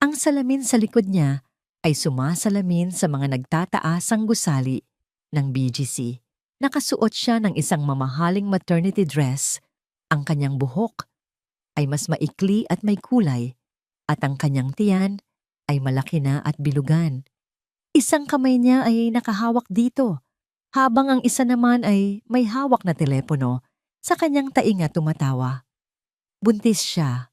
Ang salamin sa likod niya ay sumasalamin sa mga nagtataasang gusali ng BGC. Nakasuot siya ng isang mamahaling maternity dress. Ang kanyang buhok ay mas maikli at may kulay, at ang kanyang tiyan ay malaki na at bilugan. Isang kamay niya ay nakahawak dito, habang ang isa naman ay may hawak na telepono sa kanyang tainga tumatawa. Buntis siya.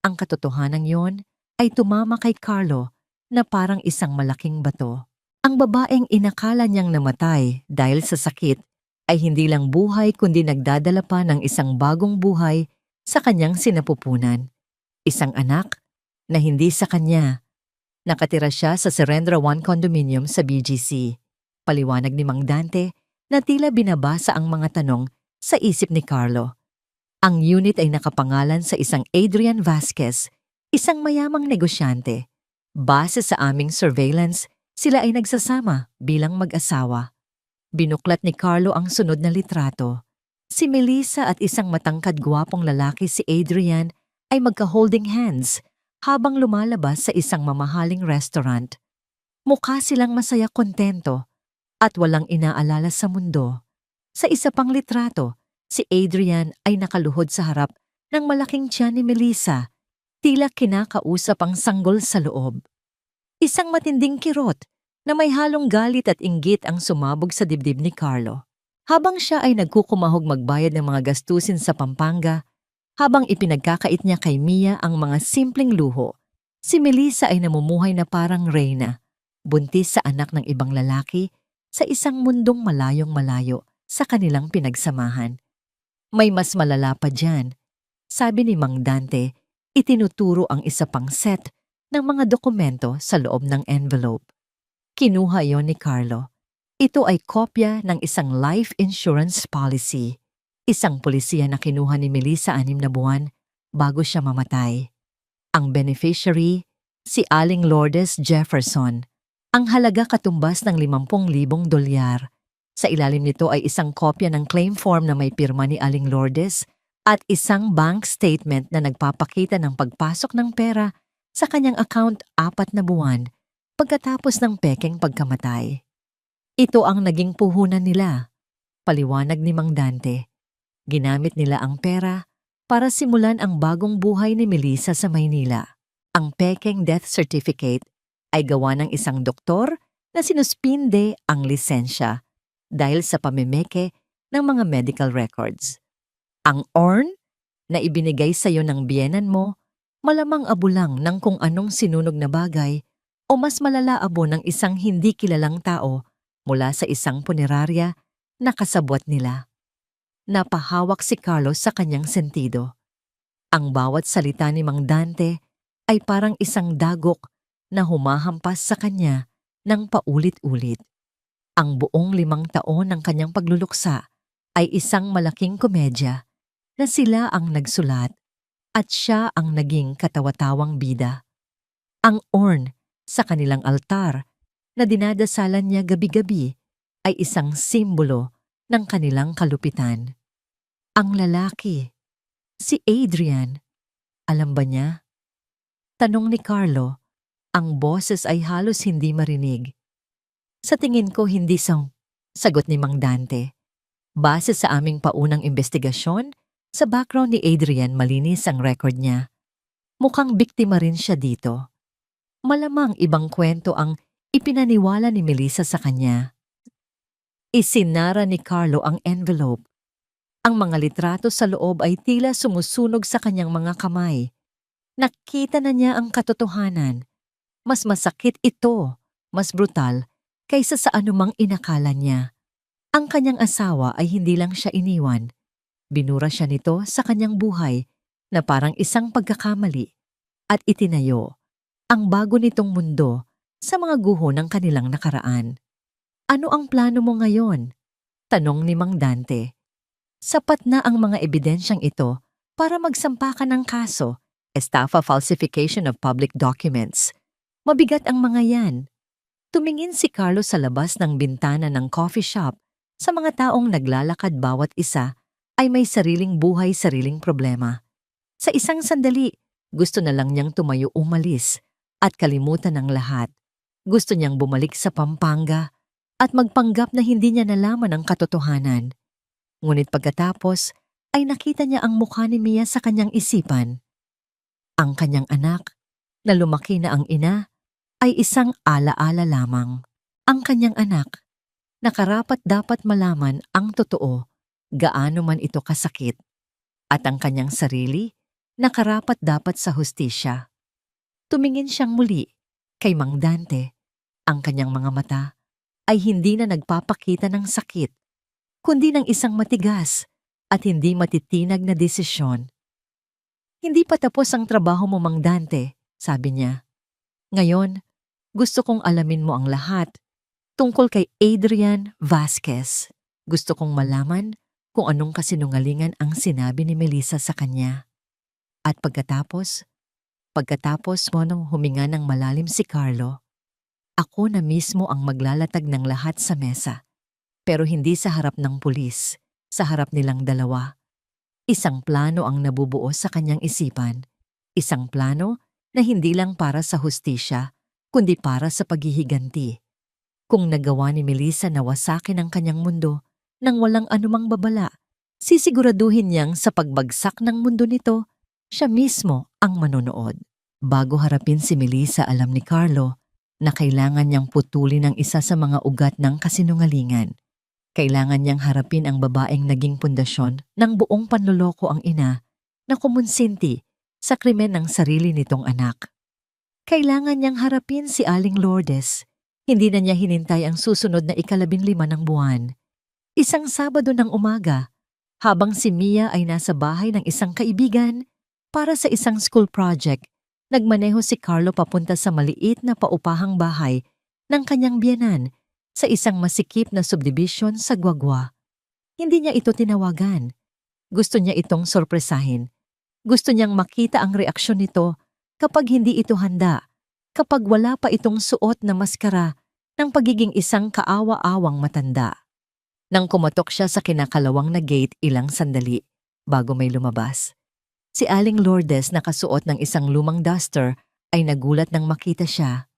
Ang katotohanan yon ay tumama kay Carlo na parang isang malaking bato. Ang babaeng inakala niyang namatay dahil sa sakit ay hindi lang buhay kundi nagdadala pa ng isang bagong buhay sa kanyang sinapupunan. Isang anak na hindi sa kanya. Nakatira siya sa Serendra 1 condominium sa BGC. Paliwanag ni Mang Dante na tila binabasa ang mga tanong sa isip ni Carlo. Ang unit ay nakapangalan sa isang Adrian Vasquez, isang mayamang negosyante. Base sa aming surveillance, sila ay nagsasama bilang mag-asawa. Binuklat ni Carlo ang sunod na litrato. Si Melissa at isang matangkad gwapong lalaki, si Adrian, ay magka-holding hands habang lumalabas sa isang mamahaling restaurant. Mukha silang masaya, kontento, at walang inaalala sa mundo. Sa isa pang litrato, si Adrian ay nakaluhod sa harap ng malaking tiyan ni Melissa, tila kinakausap ang sanggol sa loob. Isang matinding kirot na may halong galit at inggit ang sumabog sa dibdib ni Carlo. Habang siya ay nagkukumahog magbayad ng mga gastusin sa Pampanga, habang ipinagkakait niya kay Mia ang mga simpleng luho, si Melissa ay namumuhay na parang reyna, buntis sa anak ng ibang lalaki sa isang mundong malayong malayo sa kanilang pinagsamahan. May mas malala pa dyan. Sabi ni Mang Dante, itinuturo ang isa pang set ng mga dokumento sa loob ng envelope. Kinuha yon ni Carlo. Ito ay kopya ng isang life insurance policy. Isang pulisiya na kinuha ni Melissa 6 na buwan bago siya mamatay. Ang beneficiary, si Aling Lourdes Jefferson. Ang halaga katumbas ng 50,000 dolyar. Sa ilalim nito ay isang kopya ng claim form na may pirma ni Aling Lourdes at isang bank statement na nagpapakita ng pagpasok ng pera sa kanyang account 4 na buwan pagkatapos ng pekeng pagkamatay. Ito ang naging puhunan nila, paliwanag ni Mang Dante. Ginamit nila ang pera para simulan ang bagong buhay ni Melissa sa Maynila. Ang pekeng death certificate ay gawa ng isang doktor na sinuspinde ang lisensya dahil sa pamimeke ng mga medical records. Ang urn na ibinigay sa iyo ng biyenan mo, malamang abo lang ng kung anong sinunog na bagay o mas malala abo ng isang hindi kilalang tao mula sa isang punerarya na kasabwat nila. Napahawak si Carlos sa kanyang sentido. Ang bawat salita ni Mang Dante ay parang isang dagok na humahampas sa kanya ng paulit-ulit. Ang buong 5 taon ng kanyang pagluluksa ay isang malaking komedya na sila ang nagsulat at siya ang naging katawa-tawang bida. Ang urn sa kanilang altar na dinadasalan niya gabi-gabi ay isang simbolo ng kanilang kalupitan. Ang lalaki, si Adrian, alam ba niya? Tanong ni Carlo, ang boses ay halos hindi marinig. Sa tingin ko hindi sagot ni Mang Dante. Base sa aming paunang investigasyon, sa background ni Adrian malinis ang record niya. Mukhang biktima rin siya dito. Malamang ibang kwento ang ipinaniwala ni Melissa sa kanya. Isinara ni Carlo ang envelope. Ang mga litrato sa loob ay tila sumusunog sa kanyang mga kamay. Nakita na niya ang katotohanan. Mas masakit ito, mas brutal, kaysa sa anumang inakala niya. Ang kanyang asawa ay hindi lang siya iniwan. Binura siya nito sa kanyang buhay na parang isang pagkakamali at itinayo ang bago nitong mundo sa mga guho ng kanilang nakaraan. Ano ang plano mo ngayon? Tanong ni Mang Dante. Sapat na ang mga ebidensyang ito para magsampa ka ng kaso, estafa falsification of public documents. Mabigat ang mga yan. Tumingin si Carlos sa labas ng bintana ng coffee shop. Sa mga taong naglalakad bawat isa ay may sariling buhay, sariling problema. Sa isang sandali, gusto na lang niyang tumayo umalis at kalimutan ang lahat. Gusto niyang bumalik sa Pampanga at magpanggap na hindi niya nalaman ang katotohanan. Ngunit pagkatapos ay nakita niya ang mukha ni Mia sa kanyang isipan. Ang kanyang anak, na lumaki na ang ina, ay isang alaala lamang. Ang kanyang anak, nakarapat dapat malaman ang totoo, gaano man ito kasakit. At ang kanyang sarili, nakarapat dapat sa hustisya. Tumingin siyang muli kay Mang Dante. Ang kanyang mga mata ay hindi na nagpapakita ng sakit, kundi ng isang matigas at hindi matitinag na desisyon. Hindi pa tapos ang trabaho mo, Mang Dante, sabi niya. Ngayon, gusto kong alamin mo ang lahat tungkol kay Adrian Vasquez. Gusto kong malaman kung anong kasinungalingan ang sinabi ni Melissa sa kanya. At pagkatapos mo nang huminga ng malalim si Carlo, ako na mismo ang maglalatag ng lahat sa mesa. Pero hindi sa harap ng pulis, sa harap nilang dalawa. Isang plano ang nabubuo sa kanyang isipan. Isang plano na hindi lang para sa hustisya, kundi para sa paghihiganti. Kung nagawa ni Melissa na wasakin ang kanyang mundo nang walang anumang babala, sisiguraduhin niyang sa pagbagsak ng mundo nito, siya mismo ang manonood. Bago harapin si Melissa, alam ni Carlo na kailangan niyang putulin ang isa sa mga ugat ng kasinungalingan. Kailangan niyang harapin ang babaeng naging pundasyon ng buong panloloko ang ina na kumonsinti sa krimen ng sarili nitong anak. Kailangan niyang harapin si Aling Lourdes. Hindi na niya hinintay ang susunod na 15 ng buwan. Isang Sabado ng umaga, habang si Mia ay nasa bahay ng isang kaibigan para sa isang school project, nagmaneho si Carlo papunta sa maliit na paupahang bahay ng kanyang biyenan sa isang masikip na subdivision sa Guagua. Hindi niya ito tinawagan. Gusto niya itong sorpresahin. Gusto niyang makita ang reaksyon nito kapag hindi ito handa, kapag wala pa itong suot na maskara ng pagiging isang kaawa-awang matanda. Nang kumatok siya sa kinakalawang na gate ilang sandali, bago may lumabas. Si Aling Lourdes nakasuot ng isang lumang duster ay nagulat nang makita siya.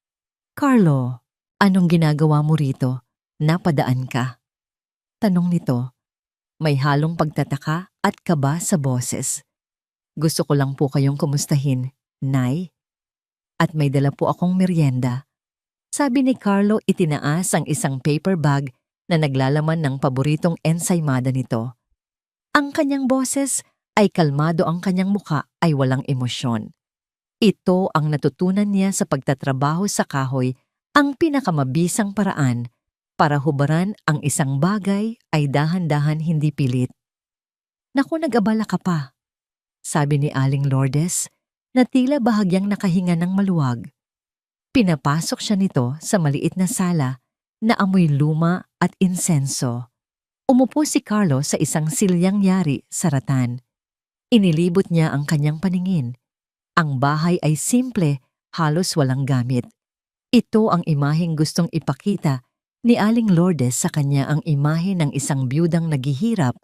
"Carlo, anong ginagawa mo rito? Napadaan ka?" Tanong nito, may halong pagtataka at kaba sa boses. "Gusto ko lang po kayong kumustahin, Nay. At may dala po akong merienda." Sabi ni Carlo, itinaas ang isang paper bag na naglalaman ng paboritong ensaymada nito. Ang kanyang boses ay kalmado, ang kanyang muka ay walang emosyon. Ito ang natutunan niya sa pagtatrabaho sa kahoy, ang pinakamabisang paraan para hubaran ang isang bagay ay dahan-dahan, hindi pilit. "Naku, nag-abala ka pa," sabi ni Aling Lourdes na tila bahagyang nakahinga ng maluwag. Pinapasok siya nito sa maliit na sala na amoy luma at insenso. Umupo si Carlo sa isang silyang yari sa ratan. Inilibot niya ang kanyang paningin. Ang bahay ay simple, halos walang gamit. Ito ang imaheng gustong ipakita ni Aling Lourdes sa kanya, ang imahe ng isang biyudang naghihirap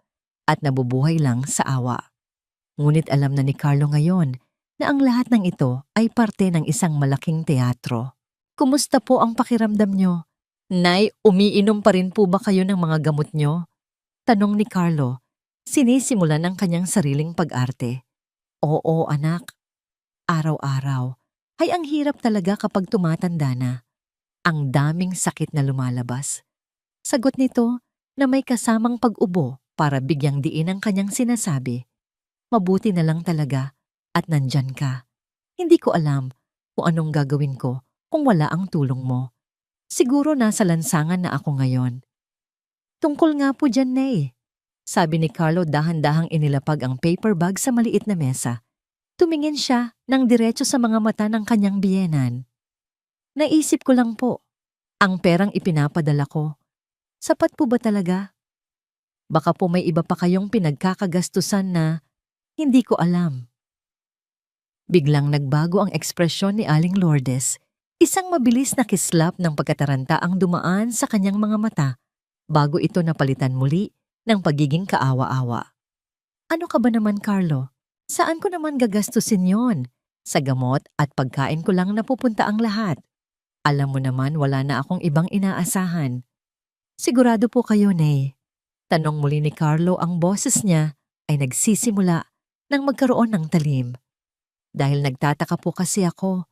at nabubuhay lang sa awa. Ngunit alam na ni Carlo ngayon na ang lahat ng ito ay parte ng isang malaking teatro. "Kumusta po ang pakiramdam nyo? Nay, umiinom pa rin po ba kayo ng mga gamot nyo?" Tanong ni Carlo, sinisimulan ang kanyang sariling pag-arte. "Oo, anak. Araw-araw. Ay, ang hirap talaga kapag tumatanda na. Ang daming sakit na lumalabas." Sagot nito na may kasamang pag-ubo para bigyang diin ang kanyang sinasabi. "Mabuti na lang talaga at nandyan ka. Hindi ko alam kung anong gagawin ko kung wala ang tulong mo. Siguro nasa lansangan na ako ngayon." "Tungkol nga po dyan, Nay," sabi ni Carlo, dahan-dahang inilapag ang paper bag sa maliit na mesa. Tumingin siya ng diretso sa mga mata ng kanyang biyenan. "Naisip ko lang po, ang perang ipinapadala ko, sapat po ba talaga? Baka po may iba pa kayong pinagkakagastusan na hindi ko alam." Biglang nagbago ang ekspresyon ni Aling Lourdes. Isang mabilis na kislap ng pagkataranta ang dumaan sa kanyang mga mata bago ito napalitan muli ng pagiging kaawa-awa. "Ano ka ba naman, Carlo? Saan ko naman gagastusin yon? Sa gamot at pagkain ko lang napupunta ang lahat. Alam mo naman, wala na akong ibang inaasahan." "Sigurado po kayo, Nay?" Tanong muli ni Carlo. Ang boses niya ay nagsisimula nang magkaroon ng talim. "Dahil nagtataka po kasi ako.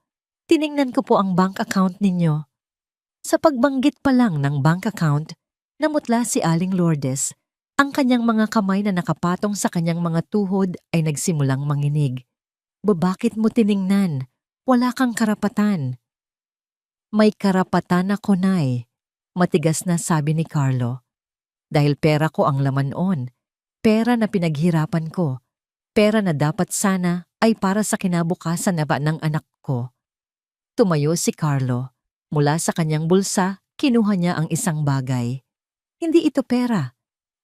Tiningnan ko po ang bank account ninyo." Sa pagbanggit pa lang ng bank account, namutla si Aling Lourdes. Ang kanyang mga kamay na nakapatong sa kanyang mga tuhod ay nagsimulang manginig. Bakit mo tiningnan? Wala kang karapatan." "May karapatan ako, Nay," matigas na sabi ni Carlo. "Dahil pera ko ang laman on. Pera na pinaghirapan ko. Pera na dapat sana ay para sa kinabukasan na ba ng anak ko." Tumayo si Carlo. Mula sa kanyang bulsa, kinuha niya ang isang bagay. Hindi ito pera.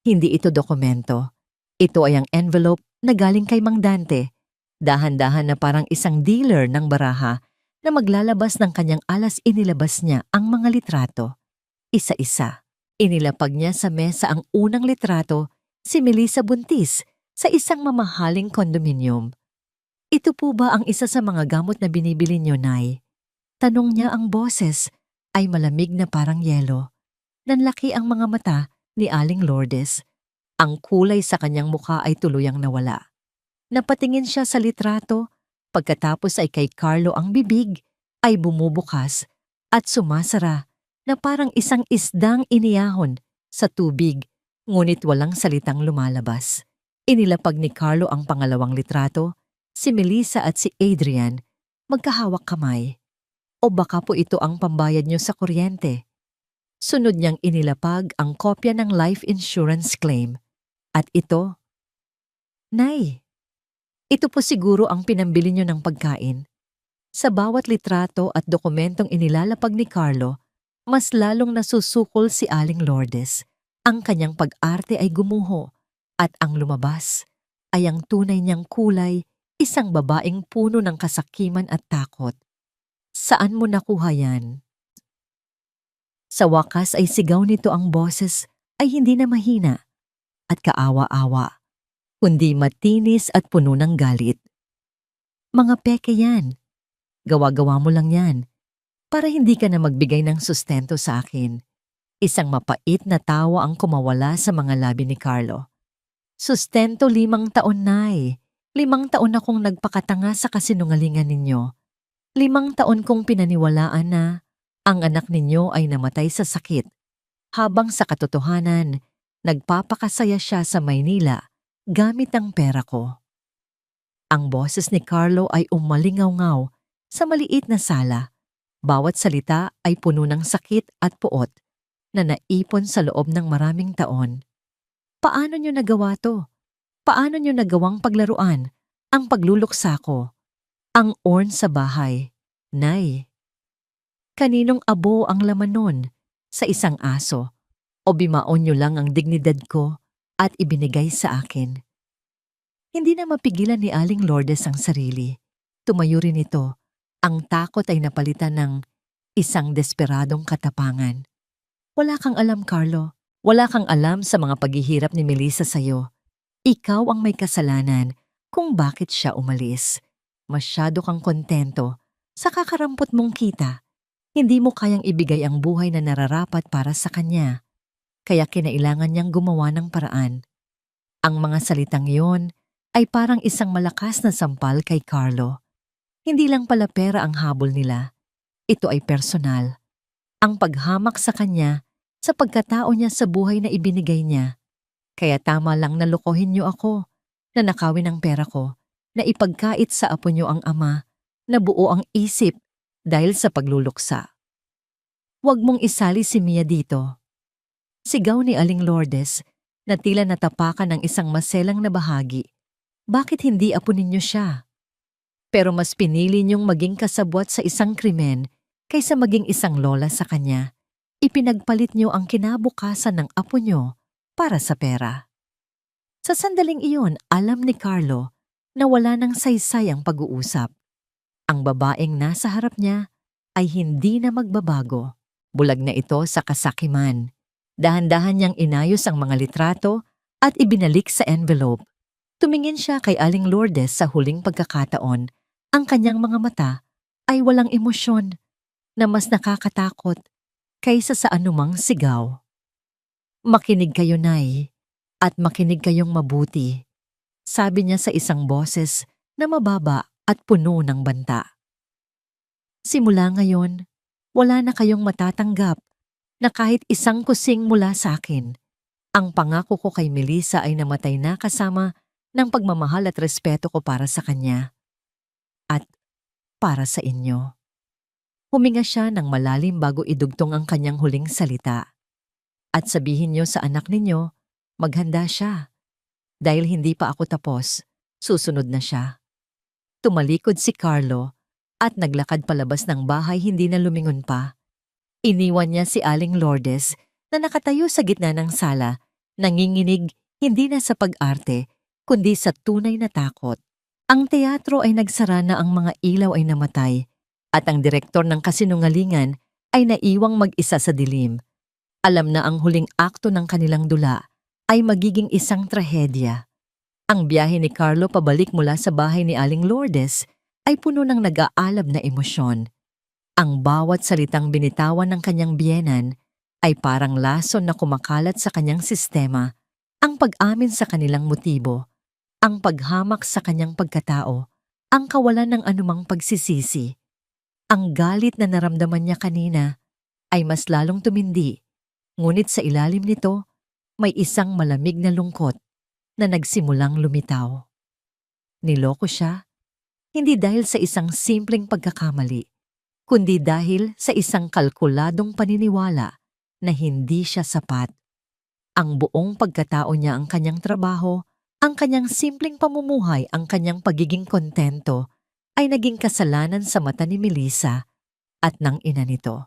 Hindi ito dokumento. Ito ay ang envelope na galing kay Mang Dante. Dahan-dahan na parang isang dealer ng baraha na maglalabas ng kanyang alas, inilabas niya ang mga litrato. Isa-isa. Inilapag niya sa mesa ang unang litrato, si Melissa buntis sa isang mamahaling kondominium. "Ito po ba ang isa sa mga gamot na binibili niyo, Nay?" Tanong niya. Ang boses ay malamig na parang yelo. Nanlaki ang mga mata ni Aling Lourdes. Ang kulay sa kanyang mukha ay tuluyang nawala. Napatingin siya sa litrato, pagkatapos ay kay Carlo. Ang bibig ay bumubukas at sumasara na parang isang isdang iniyahon sa tubig, ngunit walang salitang lumalabas. Inilapag ni Carlo ang pangalawang litrato, si Melissa at si Adrian, magkahawak kamay. "O baka po ito ang pambayad niyo sa kuryente." Sunod niyang inilapag ang kopya ng life insurance claim. "At ito, Nay, ito po siguro ang pinambili niyo ng pagkain." Sa bawat litrato at dokumentong inilalapag ni Carlo, mas lalong nasusukol si Aling Lourdes. Ang kanyang pag-arte ay gumuho at ang lumabas ay ang tunay niyang kulay, isang babaeng puno ng kasakiman at takot. "Saan mo nakuha yan?" Sa wakas ay sigaw nito. Ang boses ay hindi na mahina at kaawa-awa. kundi matinis at puno ng galit. Mga peke yan. Gawa-gawa mo lang yan para hindi ka na magbigay ng sustento sa akin. Isang mapait na tawa ang kumawala sa mga labi ni Carlo. Sustento 5 taon, Nay. 5 taon akong nagpakatanga sa kasinungalingan ninyo. 5 taon kong pinaniwalaan na ang anak ninyo ay namatay sa sakit, habang sa katotohanan, nagpapakasaya siya sa Maynila gamit ang pera ko. Ang boses ni Carlo ay umalingaw-ngaw sa maliit na sala. Bawat salita ay puno ng sakit at puot na naipon sa loob ng maraming taon. Paano nyo nagawa to? Paano nyo nagawang paglaruan ang pagluluksa ko? Ang urn sa bahay, Nay. Kaninong abo ang laman nun? Sa isang aso? O bimaon nyo lang ang dignidad ko at ibinigay sa akin? Hindi na mapigilan ni Aling Lourdes ang sarili. Tumayo rin ito. Ang takot ay napalitan ng isang desperadong katapangan. Wala kang alam, Carlo. Wala kang alam sa mga paghihirap ni Melissa sa'yo. Ikaw ang may kasalanan kung bakit siya umalis. Masyado kang kontento sa kakarampot mong kita. Hindi mo kayang ibigay ang buhay na nararapat para sa kanya. Kaya kinailangan niyang gumawa ng paraan. Ang mga salitang iyon ay parang isang malakas na sampal kay Carlo. Hindi lang pala pera ang habol nila. Ito ay personal. Ang paghamak sa kanya sa pagkatao niya sa buhay na ibinigay niya. Kaya tama lang na lokohin niyo ako, na nakawin ang pera ko, na ipagkait sa apo niyo ang ama, na buo ang isip dahil sa pagluluksa. Huwag mong isali si Mia dito. Sigaw ni Aling Lourdes na tila natapakan ng isang maselang na bahagi. Bakit hindi apo ninyo siya? Pero mas pinili niyong maging kasabwat sa isang krimen kaysa maging isang lola sa kanya. Ipinagpalit niyo ang kinabukasan ng apo niyo para sa pera. Sa sandaling iyon, alam ni Carlo na wala nang saysay ang pag-uusap. Ang babaeng nasa harap niya ay hindi na magbabago. Bulag na ito sa kasakiman. Dahan-dahan niyang inayos ang mga litrato at ibinalik sa envelope. Tumingin siya kay Aling Lourdes sa huling pagkakataon. Ang kanyang mga mata ay walang emosyon na mas nakakatakot kaysa sa anumang sigaw. Makinig kayo, Nay, at makinig kayong mabuti, sabi niya sa isang boses na mababa at puno ng banta. Simula ngayon, wala na kayong matatanggap na kahit isang kusing mula sa akin. Ang pangako ko kay Melissa ay namatay na kasama ng pagmamahal at respeto ko para sa kanya. At para sa inyo. Huminga siya ng malalim bago idugtong ang kanyang huling salita. At sabihin niyo sa anak ninyo, maghanda siya. Dahil hindi pa ako tapos, susunod na siya. Tumalikod si Carlo at naglakad palabas ng bahay, hindi na lumingon pa. Iniwan niya si Aling Lourdes na nakatayo sa gitna ng sala, nanginginig hindi na sa pag-arte, kundi sa tunay na takot. Ang teatro ay nagsara na, ang mga ilaw ay namatay, at ang direktor ng kasinungalingan ay naiwang mag-isa sa dilim. Alam na ang huling akto ng kanilang dula ay magiging isang trahedya. Ang biyahe ni Carlo pabalik mula sa bahay ni Aling Lourdes ay puno ng nag-aalab na emosyon. Ang bawat salitang binitawan ng kanyang biyenan ay parang lason na kumakalat sa kanyang sistema, ang pag-amin sa kanilang motibo, ang paghamak sa kanyang pagkatao, ang kawalan ng anumang pagsisisi. Ang galit na naramdaman niya kanina ay mas lalong tumindi, ngunit sa ilalim nito may isang malamig na lungkot na nagsimulang lumitaw. Niloko siya, hindi dahil sa isang simpleng pagkakamali, kundi dahil sa isang kalkuladong paniniwala na hindi siya sapat. Ang buong pagkatao niya, ang kanyang trabaho, ang kanyang simpleng pamumuhay, ang kanyang pagiging kontento ay naging kasalanan sa mata ni Melissa at ng ina nito.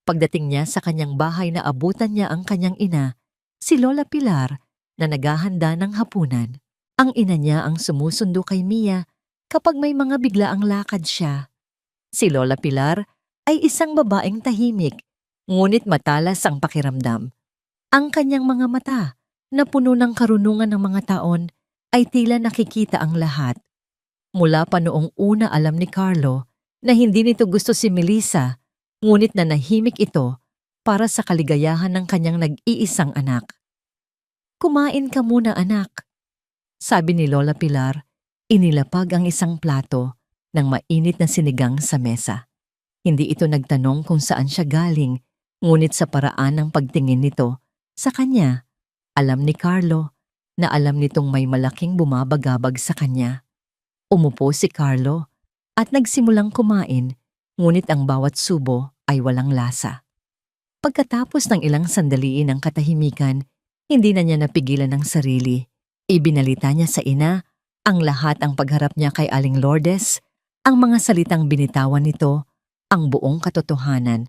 Pagdating niya sa kanyang bahay, na abutan niya ang kanyang ina, si Lola Pilar, na naghahanda ng hapunan. Ang ina niya ang sumusundo kay Mia kapag may mga biglaang lakad siya. Si Lola Pilar ay isang babaeng tahimik, ngunit matalas ang pakiramdam. Ang kanyang mga mata, na puno ng karunungan ng mga taon, ay tila nakikita ang lahat. Mula pa noong una alam ni Carlo na hindi nito gusto si Melissa, ngunit nanahimik ito para sa kaligayahan ng kanyang nag-iisang anak. "Kumain ka muna, anak," sabi ni Lola Pilar, inilapag ang isang plato ng mainit na sinigang sa mesa. Hindi ito nagtanong kung saan siya galing, ngunit sa paraan ng pagtingin nito sa kanya, alam ni Carlo na alam nitong may malaking bumabagabag sa kanya. Umupo si Carlo at nagsimulang kumain, ngunit ang bawat subo ay walang lasa. Pagkatapos ng ilang sandali ng katahimikan, hindi na niya napigilan ang sarili. Ibinalita niya sa ina ang lahat ang pagharap niya kay Aling Lourdes, ang mga salitang binitawan nito, ang buong katotohanan,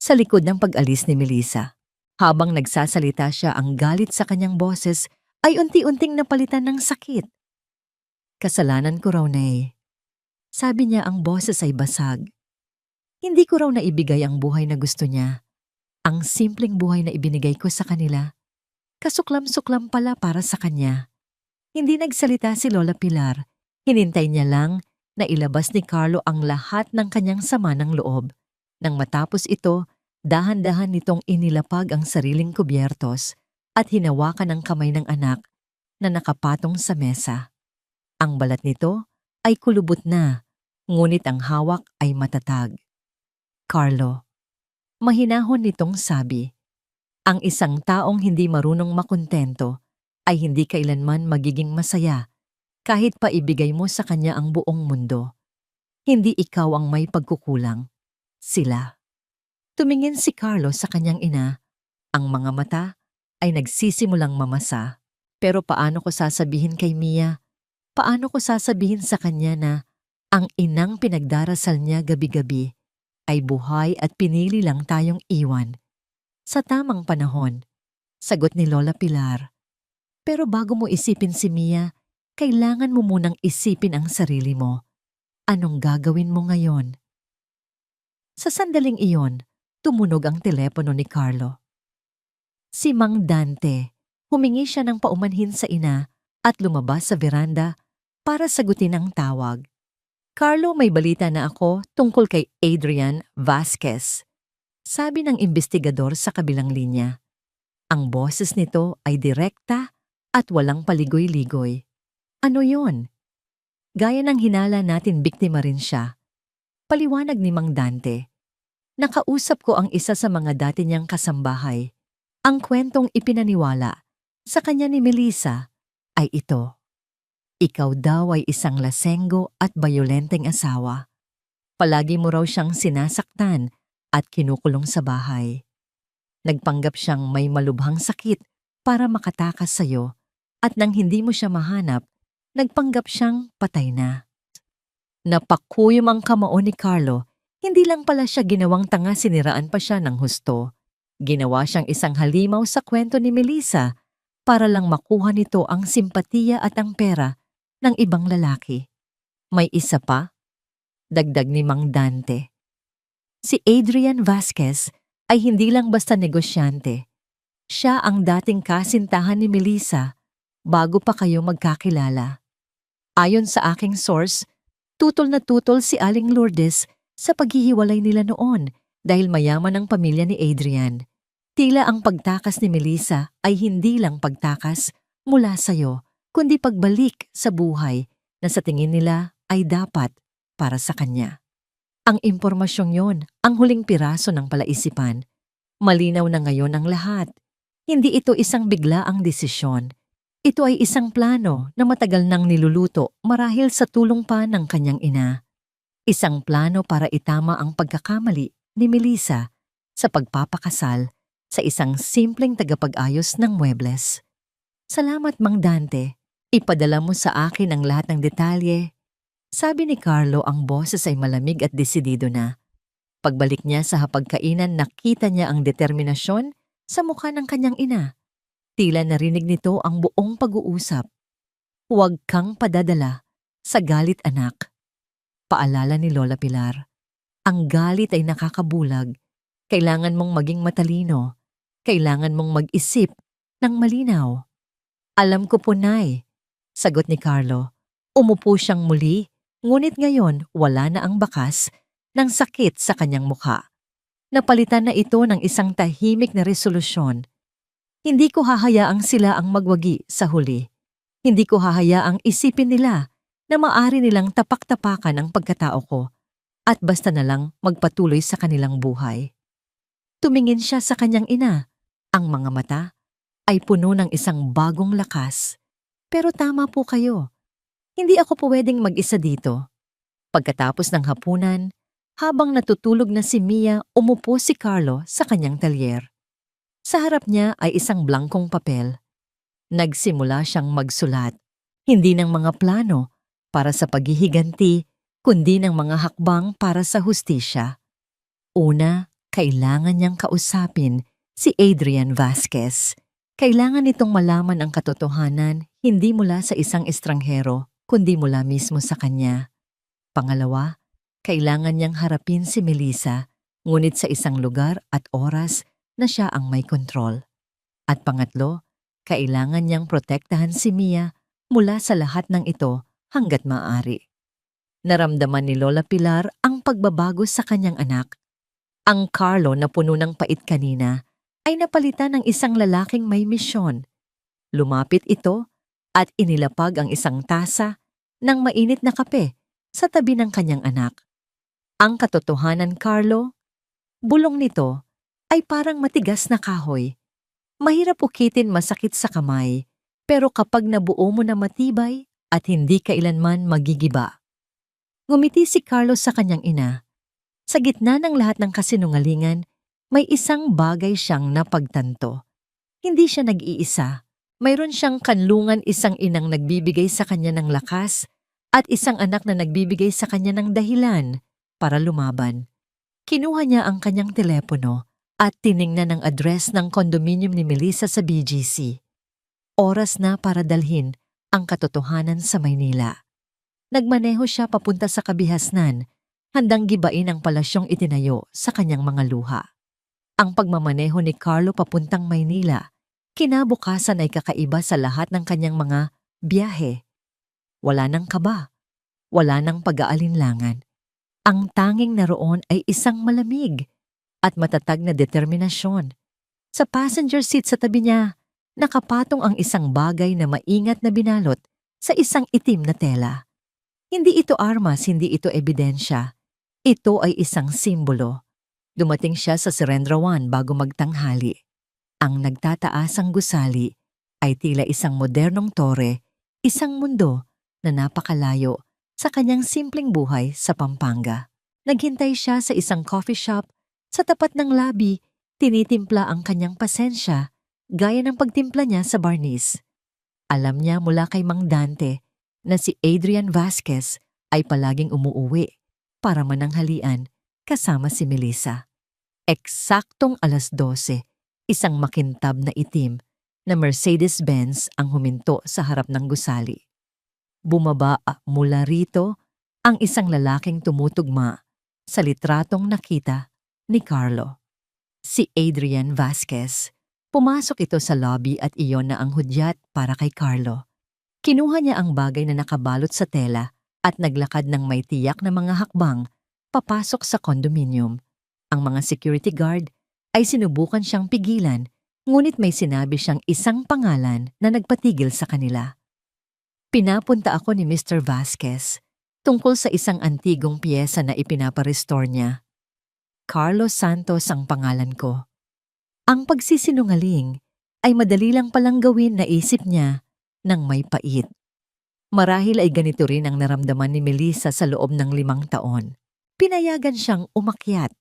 sa likod ng pag-alis ni Melissa. Habang nagsasalita siya, ang galit sa kanyang boses ay unti-unting napalitan ng sakit. "Kasalanan ko raw, Nay." Sabi niya, ang boses ay basag. "Hindi ko raw naibigay ang buhay na gusto niya. Ang simpleng buhay na ibinigay ko sa kanila. Kasuklam-suklam pala para sa kanya." Hindi nagsalita si Lola Pilar. Hinintay niya lang na ilabas ni Carlo ang lahat ng kanyang sama ng loob. Nang matapos ito, dahan-dahan nitong inilapag ang sariling kubyertos at hinawakan ang kamay ng anak na nakapatong sa mesa. Ang balat nito ay kulubot na, ngunit ang hawak ay matatag. "Carlo," mahinahon nitong sabi, "ang isang taong hindi marunong makontento ay hindi kailanman magiging masaya kahit pa ibigay mo sa kanya ang buong mundo. Hindi ikaw ang may pagkukulang. Sila." Tumingin si Carlo sa kanyang ina. Ang mga mata ay nagsisimulang mamasa. "Pero paano ko sasabihin kay Mia? Paano ko sasabihin sa kanya na ang inang pinagdarasal niya gabi-gabi ay buhay at pinili lang tayong iwan sa tamang panahon?" Sagot ni Lola Pilar. "Pero bago mo isipin si Mia, kailangan mo munang isipin ang sarili mo. Anong gagawin mo ngayon?" Sa sandaling iyon, tumunog ang telepono ni Carlo. Si Mang Dante. Humingi siya ng paumanhin sa ina at lumabas sa veranda para sagutin ang tawag. "Carlo, may balita na ako tungkol kay Adrian Vasquez," sabi ng imbestigador sa kabilang linya. Ang boses nito ay direkta at walang paligoy-ligoy. "Ano yon?" "Gaya ng hinala natin, biktima rin siya," paliwanag ni Mang Dante. "Nakausap ko ang isa sa mga dati niyang kasambahay. Ang kwentong ipinaniwala sa kanya ni Melissa ay ito. Ikaw daw ay isang lasenggo at bayolenteng asawa. Palagi mo raw siyang sinasaktan at kinukulong sa bahay. Nagpanggap siyang may malubhang sakit para makatakas sa'yo at nang hindi mo siya mahanap, nagpanggap siyang patay na." Napakuyom ang kamao ni Carlo. Hindi lang pala siya ginawang tanga, siniraan pa siya ng husto. Ginawa siyang isang halimaw sa kwento ni Melissa para lang makuha nito ang simpatiya at ang pera ng ibang lalaki. "May isa pa," dagdag ni Mang Dante. "Si Adrian Vasquez ay hindi lang basta negosyante. Siya ang dating kasintahan ni Melissa bago pa kayo magkakilala. Ayon sa aking source, tutol na tutol si Aling Lourdes sa paghihiwalay nila noon dahil mayaman ang pamilya ni Adrian. Tila ang pagtakas ni Melissa ay hindi lang pagtakas mula sa'yo, kundi pagbalik sa buhay na sa tingin nila ay dapat para sa kanya." Ang impormasyong yon, ang huling piraso ng palaisipan. Malinaw na ngayon ang lahat. Hindi ito isang biglaang desisyon. Ito ay isang plano na matagal nang niluluto marahil sa tulong pa ng kanyang ina. Isang plano para itama ang pagkakamali ni Melissa sa pagpapakasal sa isang simpleng tagapag-ayos ng muebles. "Salamat, Mang Dante. Ipadala mo sa akin ang lahat ng detalye," sabi ni Carlo. Ang boses ay malamig at desidido na. Pagbalik niya sa hapagkainan, nakita niya ang determinasyon sa mukha ng kanyang ina. Tila narinig nito ang buong pag-uusap. "Huwag kang padadala sa galit, anak," paalala ni Lola Pilar. "Ang galit ay nakakabulag. Kailangan mong maging matalino. Kailangan mong mag-isip ng malinaw." "Alam ko po, Nay. Sagot ni Carlo. Umupo siyang muli, ngunit ngayon wala na ang bakas ng sakit sa kanyang mukha. Napalitan na ito ng isang tahimik na resolusyon. Hindi ko hahayaang sila ang magwagi sa huli. Hindi ko hahayaang isipin nila na maaari nilang tapak-tapakan ang pagkatao ko at basta na lang magpatuloy sa kanilang buhay. Tumingin siya sa kanyang ina. Ang mga mata ay puno ng isang bagong lakas. Pero tama po kayo. Hindi ako pwedeng mag-isa dito. Pagkatapos ng hapunan, habang natutulog na si Mia, umupo si Carlo sa kanyang talyer. Sa harap niya ay isang blankong papel. Nagsimula siyang magsulat, hindi ng mga plano para sa paghihiganti, kundi ng mga hakbang para sa hustisya. Una, kailangan niyang kausapin si Adrian Vasquez. Kailangan nitong malaman ang katotohanan hindi mula sa isang estranghero, kundi mula mismo sa kanya. Pangalawa, kailangan niyang harapin si Melissa, ngunit sa isang lugar at oras na siya ang may kontrol. At pangatlo, kailangan niyang protektahan si Mia mula sa lahat ng ito hanggat maaari. Naramdaman ni Lola Pilar ang pagbabago sa kanyang anak. Ang Carlo na puno ng pait kanina ay napalitan ng isang lalaking may misyon. Lumapit ito at inilapag ang isang tasa ng mainit na kape sa tabi ng kanyang anak. Ang katotohanan, Carlo, bulong nito ay parang matigas na kahoy. Mahirap ukitin, masakit sa kamay, pero kapag nabuo mo na matibay at hindi kailanman magigiba. Ngumiti si Carlo sa kanyang ina. Sa gitna ng lahat ng kasinungalingan, may isang bagay siyang napagtanto. Hindi siya nag-iisa. Mayroon siyang kanlungan, isang inang nagbibigay sa kanya ng lakas at isang anak na nagbibigay sa kanya ng dahilan para lumaban. Kinuha niya ang kanyang telepono at tiningnan ang address ng kondominium ni Melissa sa BGC. Oras na para dalhin ang katotohanan sa Maynila. Nagmaneho siya papunta sa kabihasnan, handang gibain ang palasyong itinayo sa kanyang mga luha. Ang pagmamaneho ni Carlo papuntang Maynila, kinabukasan ay kakaiba sa lahat ng kanyang mga biyahe. Wala nang kaba, wala nang pag-aalinlangan. Ang tanging naroon ay isang malamig at matatag na determinasyon. Sa passenger seat sa tabi niya, nakapatong ang isang bagay na maingat na binalot sa isang itim na tela. Hindi ito armas, hindi ito ebidensya. Ito ay isang simbolo. Dumating siya sa Serendrawan bago magtanghali. Ang nagtataasang gusali ay tila isang modernong tore, isang mundo na napakalayo sa kanyang simpleng buhay sa Pampanga. Naghintay siya sa isang coffee shop. Sa tapat ng labi, tinitimpla ang kanyang pasensya, gaya ng pagtimpla niya sa barnis. Alam niya mula kay Mang Dante na si Adrian Vasquez ay palaging umuuwi para mananghalian kasama si Melissa. Eksaktong 12:00, isang makintab na itim na Mercedes-Benz ang huminto sa harap ng gusali. Bumaba mula rito ang isang lalaking tumutugma sa litratong nakita ni Carlo. Si Adrian Vasquez. Pumasok ito sa lobby at iyon na ang hudyat para kay Carlo. Kinuha niya ang bagay na nakabalot sa tela at naglakad ng may tiyak na mga hakbang papasok sa kondominium. Ang mga security guard ay sinubukan siyang pigilan, ngunit may sinabi siyang isang pangalan na nagpatigil sa kanila. Pinapunta ako ni Mr. Vasquez tungkol sa isang antigong piyesa na ipinaparestore niya. Carlos Santos ang pangalan ko. Ang pagsisinungaling ay madali lang palang gawin, na isip niya ng may pait. Marahil ay ganito rin ang naramdaman ni Melissa sa loob ng 5 taon. Pinayagan siyang umakyat.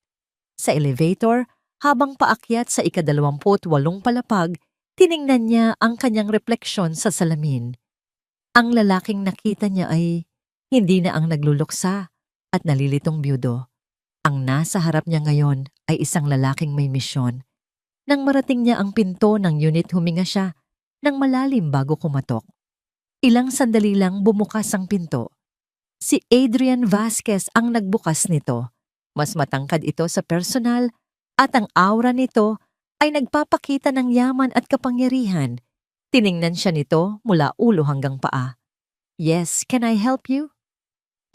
Sa elevator, habang paakyat sa ika-28 palapag, tiningnan niya ang kanyang refleksyon sa salamin. Ang lalaking nakita niya ay hindi na ang nagluluksa at nalilitong byudo. Ang nasa harap niya ngayon ay isang lalaking may misyon. Nang marating niya ang pinto ng unit, huminga siya ng malalim bago kumatok. Ilang sandali lang bumukas ang pinto. Si Adrian Vasquez ang nagbukas nito. Mas matangkad ito sa personal at ang aura nito ay nagpapakita ng yaman at kapangyarihan. Tiningnan siya nito mula ulo hanggang paa. Yes, can I help you?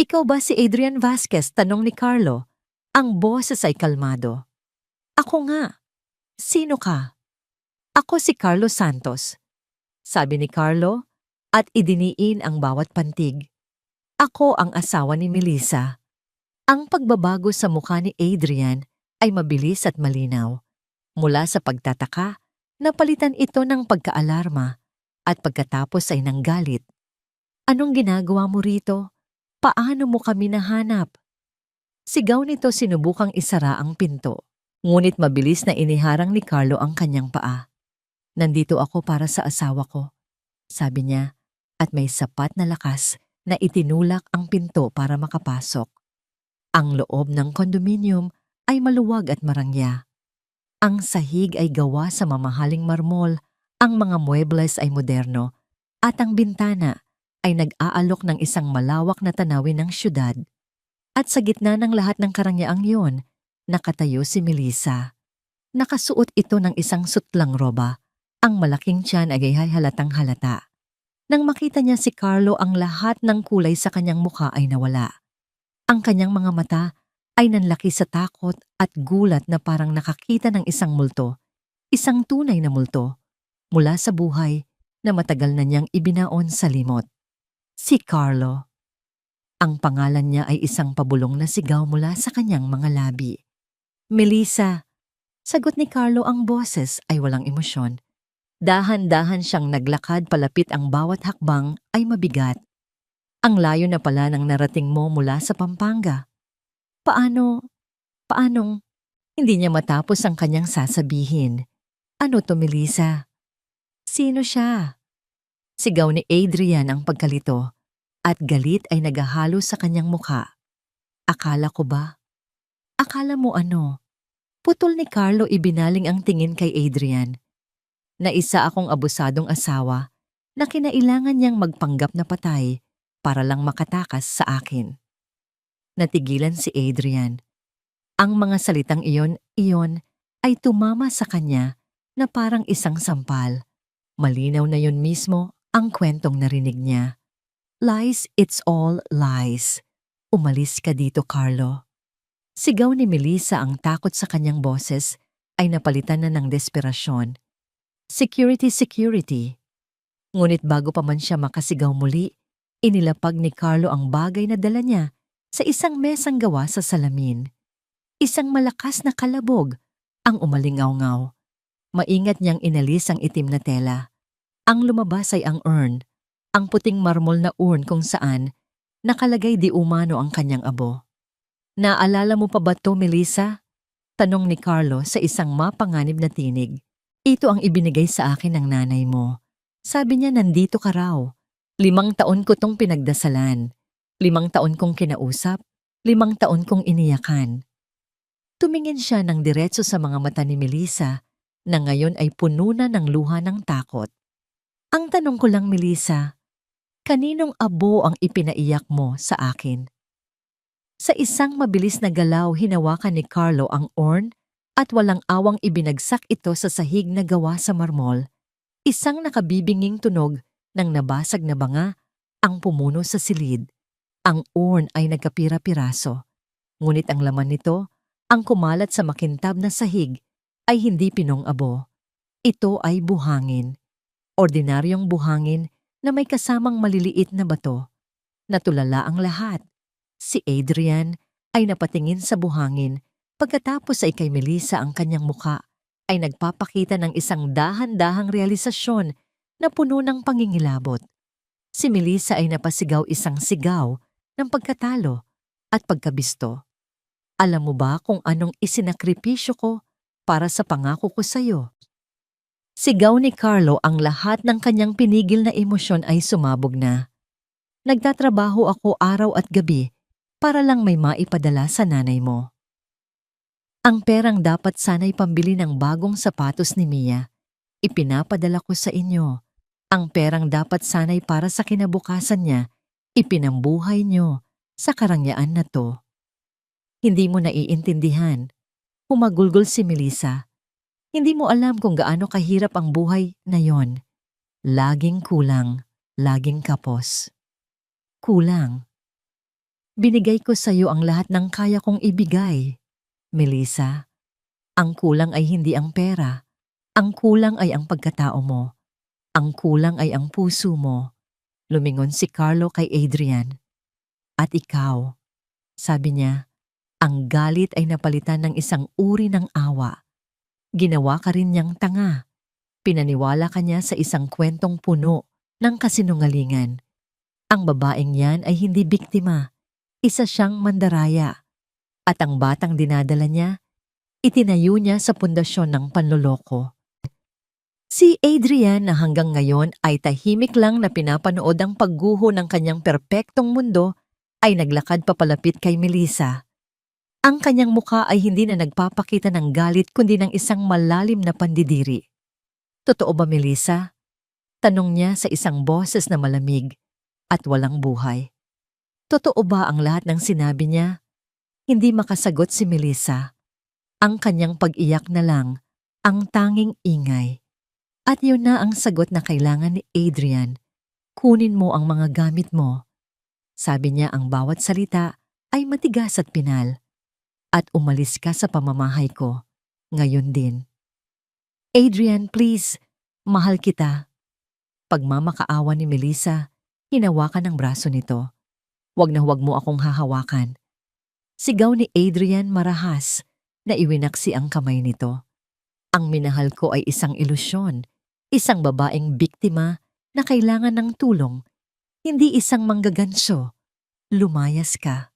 Ikaw ba si Adrian Vasquez? Tanong ni Carlo. Ang boses ay kalmado. Ako nga. Sino ka? Ako si Carlo Santos. Sabi ni Carlo at idiniin ang bawat pantig. Ako ang asawa ni Melissa. Ang pagbabago sa mukha ni Adrian ay mabilis at malinaw. Mula sa pagtataka, napalitan ito ng pagkaalarma at pagkatapos ay ng galit. Anong ginagawa mo rito? Paano mo kami nahanap? Sigaw nito sinubukang isara ang pinto. Ngunit mabilis na iniharang ni Carlo ang kanyang paa. Nandito ako para sa asawa ko, sabi niya, at may sapat na lakas na itinulak ang pinto para makapasok. Ang loob ng kondominium ay maluwag at marangya. Ang sahig ay gawa sa mamahaling marmol, ang mga muebles ay moderno, at ang bintana ay nag-aalok ng isang malawak na tanawin ng syudad. At sa gitna ng lahat ng karangyaang iyon, nakatayo si Melissa. Nakasuot ito ng isang sutlang roba. Ang malaking tiyan ay halatang halata. Nang makita niya si Carlo, ang lahat ng kulay sa kanyang mukha ay nawala. Ang kanyang mga mata ay nanlaki sa takot at gulat na parang nakakita ng isang multo, isang tunay na multo, mula sa buhay na matagal na niyang ibinaon sa limot. Si Carlo. Ang pangalan niya ay isang pabulong na sigaw mula sa kanyang mga labi. Melissa. Sagot ni Carlo, ang boses ay walang emosyon. Dahan-dahan siyang naglakad palapit, ang bawat hakbang ay mabigat. Ang layo na pala ng narating mo mula sa Pampanga. Paanong, hindi niya matapos ang kanyang sasabihin. Ano to, Melissa? Sino siya? Sigaw ni Adrian ang pagkalito, at galit ay nagahalo sa kanyang mukha. Akala ko ba? Akala mo ano? Putol ni Carlo, ibinaling ang tingin kay Adrian. Na isa akong abusadong asawa na kinailangan niyang magpanggap na patay para lang makatakas sa akin. Natigilan si Adrian. Ang mga salitang iyon ay tumama sa kanya na parang isang sampal. Malinaw na yun mismo ang kwentong narinig niya. Lies, it's all lies. Umalis ka dito, Carlo. Sigaw ni Melissa, ang takot sa kanyang boses ay napalitan na ng desperasyon. Security, security. Ngunit bago pa man siya makasigaw muli, inilapag ni Carlo ang bagay na dala niya sa isang mesang gawa sa salamin. Isang malakas na kalabog ang umalingaw-ngaw. Maingat niyang inalis ang itim na tela. Ang lumabas ay ang urn, ang puting marmol na urn kung saan nakalagay di umano ang kanyang abo. Naalala mo pa ba to, Melissa? Tanong ni Carlo sa isang mapanganib na tinig. Ito ang ibinigay sa akin ng nanay mo. Sabi niya nandito ka raw. 5 taon ko tong pinagdasalan. 5 taon kong kinausap. 5 taon kong iniyakan. Tumingin siya ng diretso sa mga mata ni Melissa na ngayon ay puno na ng luha ng takot. Ang tanong ko lang, Melissa, kaninong abo ang ipinaiyak mo sa akin? Sa isang mabilis na galaw, hinawakan ni Carlo ang urn at walang awang ibinagsak ito sa sahig na gawa sa marmol. Isang nakabibinging tunog ng nabasag na banga ang pumuno sa silid. Ang urn ay nagkapira-piraso. Ngunit ang laman nito, ang kumalat sa makintab na sahig, ay hindi pinong-abo. Ito ay buhangin. Ordinaryong buhangin na may kasamang maliliit na bato. Natulala ang lahat. Si Adrian ay napatingin sa buhangin. Pagkatapos ay kay Melissa, ang kanyang muka ay nagpapakita ng isang dahan-dahang realisasyon na puno ng pangingilabot. Si Melissa ay napasigaw isang sigaw ng pagkatalo at pagkabisto. Alam mo ba kung anong isinakripisyo ko para sa pangako ko sa iyo? Sigaw ni Carlo, ang lahat ng kanyang pinigil na emosyon ay sumabog na. Nagtatrabaho ako araw at gabi para lang may maipadala sa nanay mo. Ang perang dapat sana'y pambili ng bagong sapatos ni Mia, ipinapadala ko sa inyo. Ang perang dapat sana'y para sa kinabukasan niya, ipinambuhay niyo sa karangyaan na to. Hindi mo naiintindihan. Humagulgol si Melissa. Hindi mo alam kung gaano kahirap ang buhay na yon. Laging kulang, laging kapos. kulang. Binigay ko sa iyo ang lahat ng kaya kong ibigay, Melissa. Ang kulang ay hindi ang pera. Ang kulang ay ang pagkatao mo. Ang kulang ay ang puso mo. Lumingon si Carlo kay Adrian. At ikaw, sabi niya, ang galit ay napalitan ng isang uri ng awa. Ginawa ka rin niyang tanga. Pinaniwala ka niya sa isang kwentong puno ng kasinungalingan. Ang babaeng yan ay hindi biktima. Isa siyang mandaraya. At ang batang dinadala niya, itinayo niya sa pundasyon ng panloloko. Si Adrian na hanggang ngayon ay tahimik lang na pinapanood ang pagguho ng kanyang perpektong mundo ay naglakad papalapit kay Melissa. Ang kanyang mukha ay hindi na nagpapakita ng galit kundi ng isang malalim na pandidiri. Totoo ba, Melissa? Tanong niya sa isang boses na malamig at walang buhay. Totoo ba ang lahat ng sinabi niya? Hindi makasagot si Melissa. Ang kanyang pag-iyak na lang, ang tanging ingay. At yun na ang sagot na kailangan ni Adrian. Kunin mo ang mga gamit mo. Sabi niya ang bawat salita ay matigas at pinal. At umalis ka sa pamamahay ko. Ngayon din. Adrian, please. Mahal kita. Pagmamakaawa ni Melissa, hinawakan ang braso nito. Huwag na huwag mo akong hahawakan. Sigaw ni Adrian marahas na iwinaksi ang kamay nito. Ang minahal ko ay isang ilusyon, isang babaeng biktima na kailangan ng tulong, hindi isang manggaganso. Lumayas ka.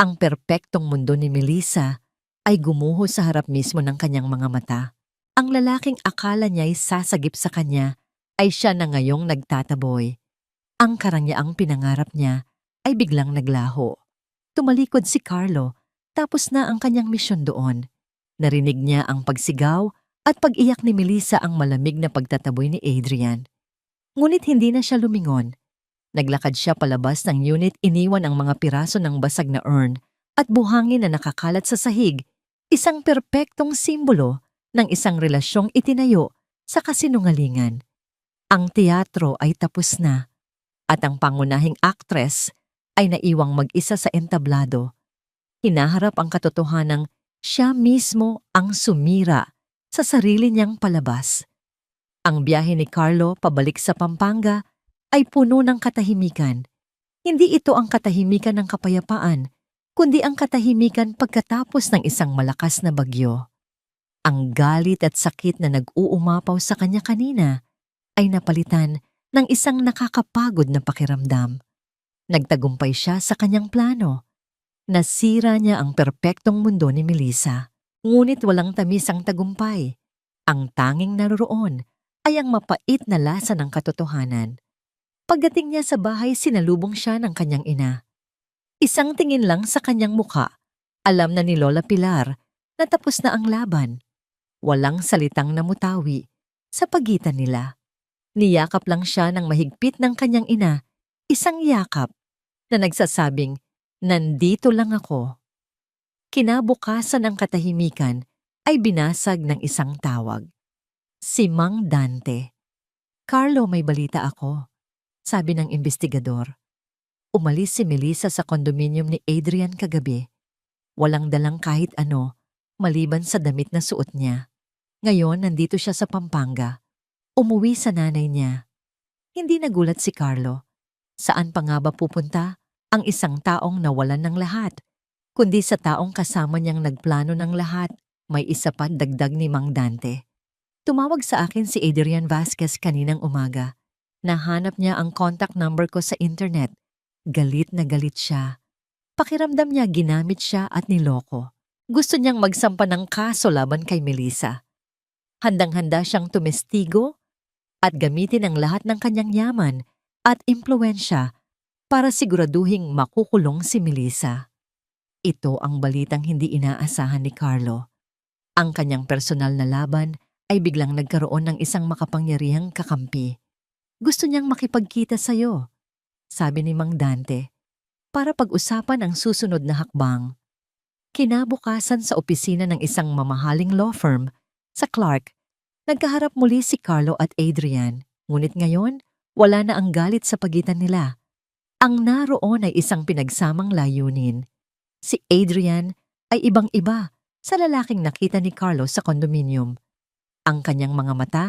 Ang perpektong mundo ni Melissa ay gumuho sa harap mismo ng kanyang mga mata. Ang lalaking akala niya'y sasagip sa kanya ay siya na ngayong nagtataboy. Ang karangyang pinangarap niya ay biglang naglaho. Tumalikod si Carlo, tapos na ang kanyang misyon doon. Narinig niya ang pagsigaw at pag-iyak ni Melissa ang malamig na pagtataboy ni Adrian. Ngunit hindi na siya lumingon. Naglakad siya palabas ng unit, iniwan ang mga piraso ng basag na urn at buhangin na nakakalat sa sahig, isang perpektong simbolo ng isang relasyong itinayo sa kasinungalingan. Ang teatro ay tapos na at ang pangunahing aktres ay naiwang mag-isa sa entablado. Hinaharap ang katotohanang siya mismo ang sumira sa sarili niyang palabas. Ang biyahe ni Carlo pabalik sa Pampanga ay puno ng katahimikan. Hindi ito ang katahimikan ng kapayapaan, kundi ang katahimikan pagkatapos ng isang malakas na bagyo. Ang galit at sakit na nag-uumapaw sa kanya kanina ay napalitan ng isang nakakapagod na pakiramdam. Nagtagumpay siya sa kanyang plano. Nasira niya ang perpektong mundo ni Melissa. Ngunit walang tamis ang tagumpay. Ang tanging naroroon ay ang mapait na lasa ng katotohanan. Pagdating niya sa bahay, sinalubong siya ng kanyang ina. Isang tingin lang sa kanyang mukha, alam na ni Lola Pilar na tapos na ang laban. Walang salitang namutawi sa pagitan nila. Niyakap lang siya ng mahigpit ng kanyang ina, isang yakap na nagsasabing, nandito lang ako. Kinabukasan ng katahimikan ay binasag ng isang tawag. Si Mang Dante. Carlo, may balita ako, sabi ng investigador. Umalis si Melissa sa kondominium ni Adrian kagabi. Walang dalang kahit ano, maliban sa damit na suot niya. Ngayon, nandito siya sa Pampanga. Umuwi sa nanay niya. Hindi nagulat si Carlo. Saan pa nga ba pupunta ang isang taong nawalan ng lahat? Kundi sa taong kasama niyang nagplano ng lahat, may isa pa dagdag ni Mang Dante. Tumawag sa akin si Adrian Vasquez kaninang umaga. Nahanap niya ang contact number ko sa internet. Galit na galit siya. Pakiramdam niya ginamit siya at niloko. Gusto niyang magsampa ng kaso laban kay Melissa. Handang-handa siyang tumestigo at gamitin ang lahat ng kanyang yaman at impluwensya para siguraduhing makukulong si Melissa. Ito ang balitang hindi inaasahan ni Carlo. Ang kanyang personal na laban ay biglang nagkaroon ng isang makapangyarihang kakampi. Gusto niyang makipagkita sa'yo, sabi ni Mang Dante, para pag-usapan ang susunod na hakbang. Kinabukasan sa opisina ng isang mamahaling law firm sa Clark, nagkaharap muli si Carlo at Adrian, ngunit ngayon, wala na ang galit sa pagitan nila. Ang naroon ay isang pinagsamang layunin. Si Adrian ay ibang-iba sa lalaking nakita ni Carlo sa kondominium. Ang kanyang mga mata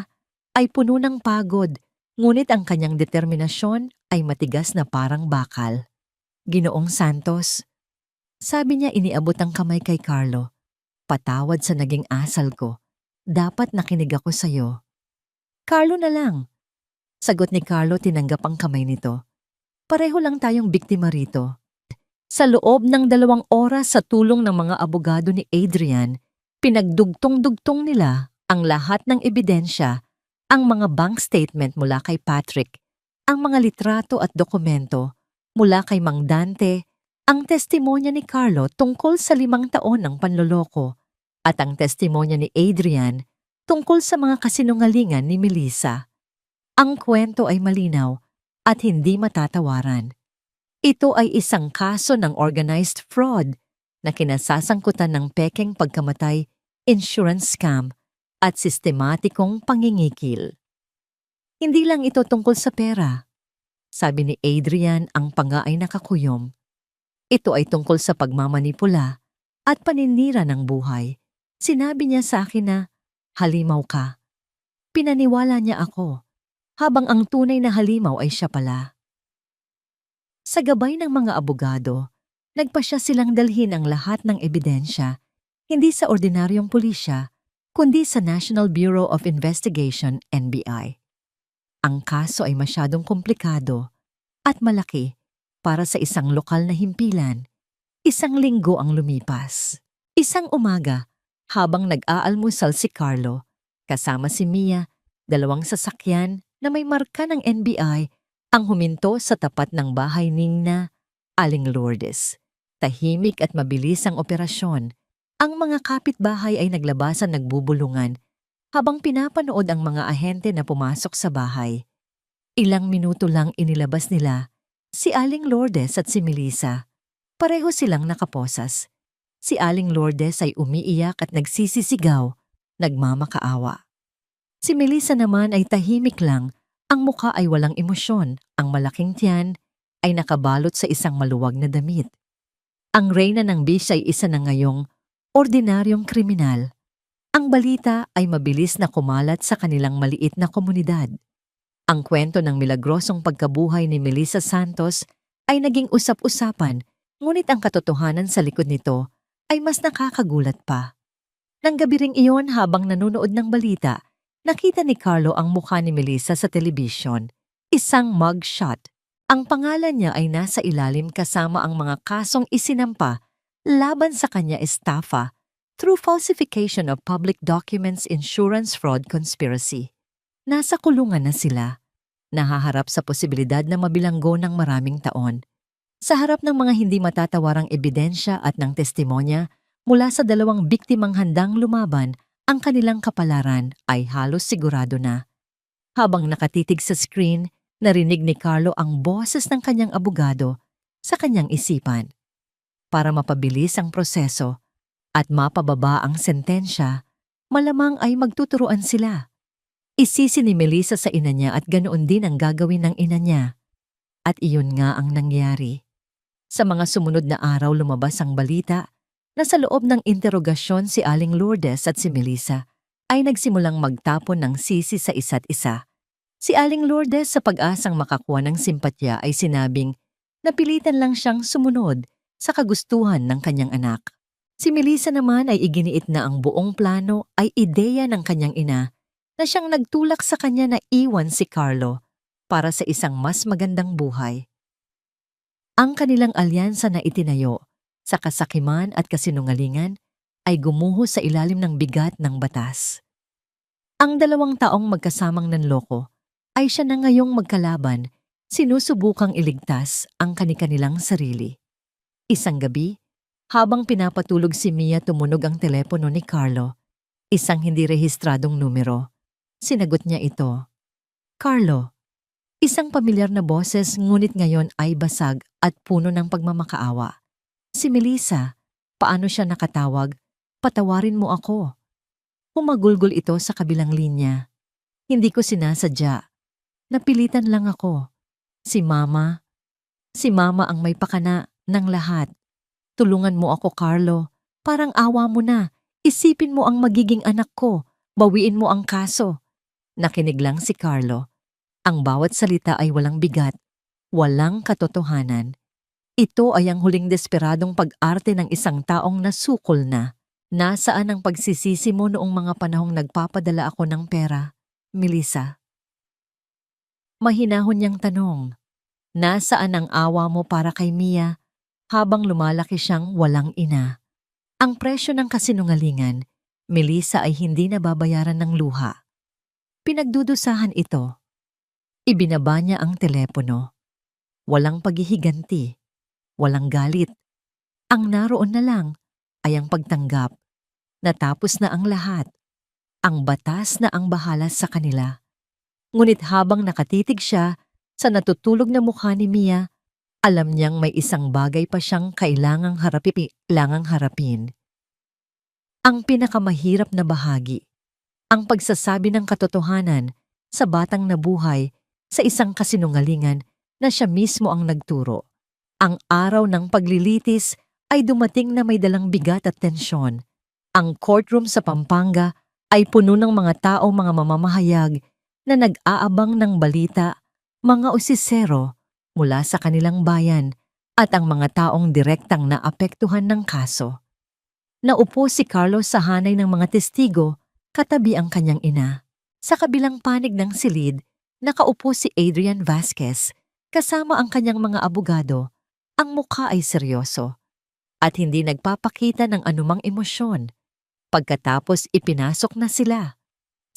ay puno ng pagod, ngunit ang kanyang determinasyon ay matigas na parang bakal. Ginoong Santos, sabi niya iniabot ang kamay kay Carlo. Patawad sa naging asal ko. Dapat nakinig ako sa'yo. Carlo na lang. Sagot ni Carlo tinanggap ang kamay nito. Pareho lang tayong biktima rito. Sa loob ng 2 oras sa tulong ng mga abogado ni Adrian, pinagdugtong-dugtong nila ang lahat ng ebidensya, ang mga bank statement mula kay Patrick, ang mga litrato at dokumento mula kay Mang Dante, ang testimonya ni Carlo tungkol sa 5 taon ng panloloko, at ang testimonya ni Adrian tungkol sa mga kasinungalingan ni Melissa. Ang kwento ay malinaw at hindi matatawaran. Ito ay isang kaso ng organized fraud na kinasasangkutan ng pekeng pagkamatay, insurance scam, at sistematikong pangingikil. Hindi lang ito tungkol sa pera. Sabi ni Adrian, ang panga ay nakakuyom. Ito ay tungkol sa pagmamanipula at paninira ng buhay. Sinabi niya sa akin na, halimaw ka. Pinaniwala niya ako, habang ang tunay na halimaw ay siya pala. Sa gabay ng mga abogado, nagpasya silang dalhin ang lahat ng ebidensya, hindi sa ordinaryong pulisya, kundi sa National Bureau of Investigation, NBI. Ang kaso ay masyadong komplikado at malaki para sa isang lokal na himpilan. 1 linggo ang lumipas. Isang umaga, habang nag-aalmusal si Carlo, kasama si Mia, 2 sasakyan na may marka ng NBI ang huminto sa tapat ng bahay Nina, Aling Lourdes. Tahimik at mabilis ang operasyon. Ang mga kapitbahay ay naglabasan nagbubulungan habang pinapanood ang mga ahente na pumasok sa bahay. Ilang minuto lang inilabas nila si Aling Lourdes at si Melissa. Pareho silang nakaposas. Si Aling Lourdes ay umiiyak at nagsisisigaw, nagmamakaawa. Si Melissa naman ay tahimik lang. Ang mukha ay walang emosyon, ang malaking tiyan ay nakabalot sa isang maluwag na damit. Ang reyna ng bis ay isa na ngayong ordinaryong kriminal. Ang balita ay mabilis na kumalat sa kanilang maliit na komunidad. Ang kwento ng milagrosong pagkabuhay ni Melissa Santos ay naging usap-usapan, ngunit ang katotohanan sa likod nito ay mas nakakagulat pa. Nang gabi ring iyon habang nanonood ng balita, nakita ni Carlo ang mukha ni Melissa sa telebisyon, isang mugshot. Ang pangalan niya ay nasa ilalim kasama ang mga kasong isinampa laban sa kanya estafa through falsification of public documents, insurance fraud conspiracy. Nasa kulungan na sila, nahaharap sa posibilidad na mabilanggo ng maraming taon. Sa harap ng mga hindi matatawarang ebidensya at ng testimonya mula sa 2 biktimang handang lumaban, ang kanilang kapalaran ay halos sigurado na. Habang nakatitig sa screen, narinig ni Carlo ang boses ng kanyang abogado sa kanyang isipan. Para mapabilis ang proseso at mapababa ang sentensya, malamang ay magtuturuan sila. Isisi ni Melissa sa ina niya at ganoon din ang gagawin ng ina niya. At iyon nga ang nangyari. Sa mga sumunod na araw lumabas ang balita na sa loob ng interogasyon si Aling Lourdes at si Melissa ay nagsimulang magtapon ng sisi sa isa't isa. Si Aling Lourdes sa pag-asang makakuha ng simpatya ay sinabing napilitan lang siyang sumunod sa kagustuhan ng kanyang anak. Si Melissa naman ay iginiit na ang buong plano ay ideya ng kanyang ina na siyang nagtulak sa kanya na iwan si Carlo para sa isang mas magandang buhay. Ang kanilang alyansa na itinayo sa kasakiman at kasinungalingan ay gumuho sa ilalim ng bigat ng batas. Ang 2 taong magkasamang nanloko ay siya na ngayong magkalaban, sinusubukang iligtas ang kani-kanilang sarili. Isang gabi, habang pinapatulog si Mia tumunog ang telepono ni Carlo, isang hindi rehistradong numero. Sinagot niya ito. Carlo, isang pamilyar na boses ngunit ngayon ay basag at puno ng pagmamakaawa. Si Melissa, paano siya nakatawag? Patawarin mo ako. Humagulgol ito sa kabilang linya. Hindi ko sinasadya. Napilitan lang ako. Si Mama. Si Mama ang may pakana ng lahat. Tulungan mo ako, Carlo. Parang awa mo na. Isipin mo ang magiging anak ko. Bawiin mo ang kaso. Nakinig lang si Carlo. Ang bawat salita ay walang bigat, walang katotohanan. Ito ay ang huling desperadong pag-arte ng isang taong nasukol na. Nasaan ang pagsisisi mo noong mga panahong nagpapadala ako ng pera, Melissa? Mahinahon niyang tanong. Nasaan ang awa mo para kay Mia habang lumalaki siyang walang ina? Ang presyo ng kasinungalingan, Melissa, ay hindi nababayaran ng luha. Pinagdudusahan ito. Ibinaba niya ang telepono. Walang paghihiganti, walang galit. Ang naroon na lang ay ang pagtanggap. Natapos na ang lahat. Ang batas na ang bahala sa kanila. Ngunit habang nakatitig siya sa natutulog na mukha ni Mia, alam niyang may isang bagay pa siyang kailangang harapin. Ang pinakamahirap na bahagi, ang pagsasabi ng katotohanan sa batang nabuhay sa isang kasinungalingan na siya mismo ang nagturo. Ang araw ng paglilitis ay dumating na may dalang bigat at tensyon. Ang courtroom sa Pampanga ay puno ng mga tao, mga mamamahayag na nag-aabang ng balita, mga usisero mula sa kanilang bayan at ang mga taong direktang naapektuhan ng kaso. Naupo si Carlos sa hanay ng mga testigo, katabi ang kanyang ina. Sa kabilang panig ng silid, nakaupo si Adrian Vasquez, kasama ang kanyang mga abogado. Ang mukha ay seryoso at hindi nagpapakita ng anumang emosyon. Pagkatapos ipinasok na sila.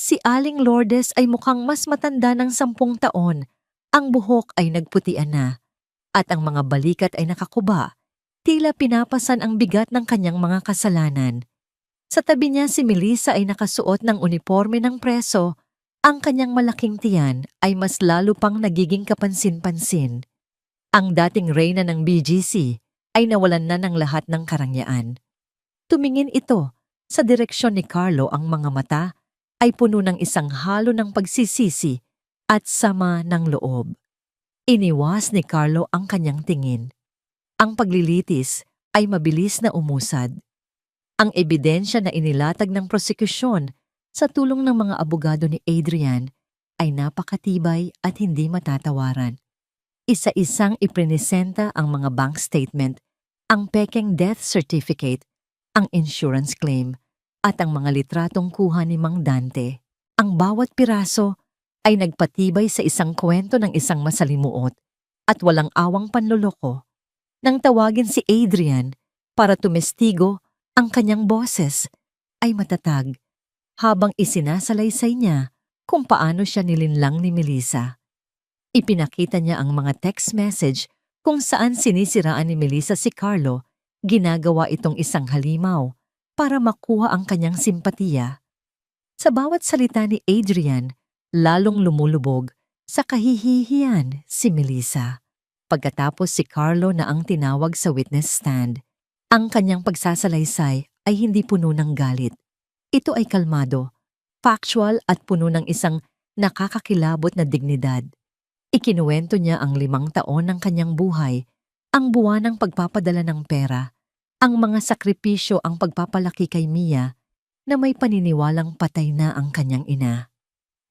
Si Aling Lourdes ay mukhang mas matanda ng 10 taon. Ang buhok ay nagputian na at ang mga balikat ay nakakuba. Tila pinapasan ang bigat ng kanyang mga kasalanan. Sa tabi niya si Melissa ay nakasuot ng uniforme ng preso. Ang kanyang malaking tiyan ay mas lalo pang nagiging kapansin-pansin. Ang dating reyna ng BGC ay nawalan na ng lahat ng karangyaan. Tumingin ito sa direksyon ni Carlo, ang mga mata ay puno ng isang halo ng pagsisisi at sama ng loob. Iniwas ni Carlo ang kanyang tingin. Ang paglilitis ay mabilis na umusad. Ang ebidensya na inilatag ng prosekusyon sa tulong ng mga abogado ni Adrian ay napakatibay at hindi matatawaran. Isa-isang iprinesenta ang mga bank statement, ang pekeng death certificate, ang insurance claim, at ang mga litratong kuha ni Mang Dante. Ang bawat piraso ay nagpatibay sa isang kwento ng isang masalimuot at walang awang panloloko. Nang tawagin si Adrian para tumestigo, ang kanyang boses ay matatag habang isinasalaysay niya kung paano siya nilinlang ni Melissa. Ipinakita niya ang mga text message kung saan sinisiraan ni Melissa si Carlo. Ginagawa itong isang halimaw para makuha ang kanyang simpatiya. Sa bawat salita ni Adrian, lalong lumulubog sa kahihihiyan si Melissa. Pagkatapos si Carlo na ang tinawag sa witness stand. Ang kanyang pagsasalaysay ay hindi puno ng galit. Ito ay kalmado, factual at puno ng isang nakakakilabot na dignidad. Ikinuwento niya ang 5 taon ng kanyang buhay, ang buwan ng pagpapadala ng pera, ang mga sakripisyo, ang pagpapalaki kay Mia na may paniniwalang patay na ang kanyang ina.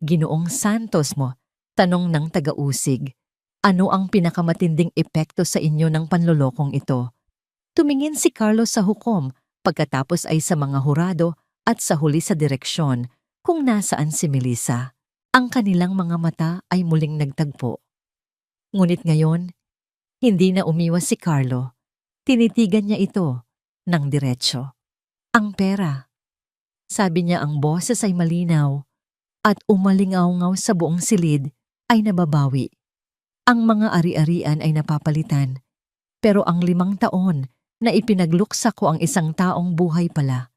Ginoong Santos mo, tanong ng taga-usig, ano ang pinakamatinding epekto sa inyo ng panlolokong ito? Tumingin si Carlos sa hukom, pagkatapos ay sa mga hurado at sa huli sa direksyon kung nasaan si Melissa. Ang kanilang mga mata ay muling nagtagpo. Ngunit ngayon, hindi na umiwas si Carlo. Tinitigan niya ito ng diretsyo. Ang pera. Sabi niya, ang boses ay malinaw at umalingaw-ngaw sa buong silid ay nababawi. Ang mga ari-arian ay napapalitan, pero ang 5 taon na ipinagluksa ko ang isang taong buhay pala.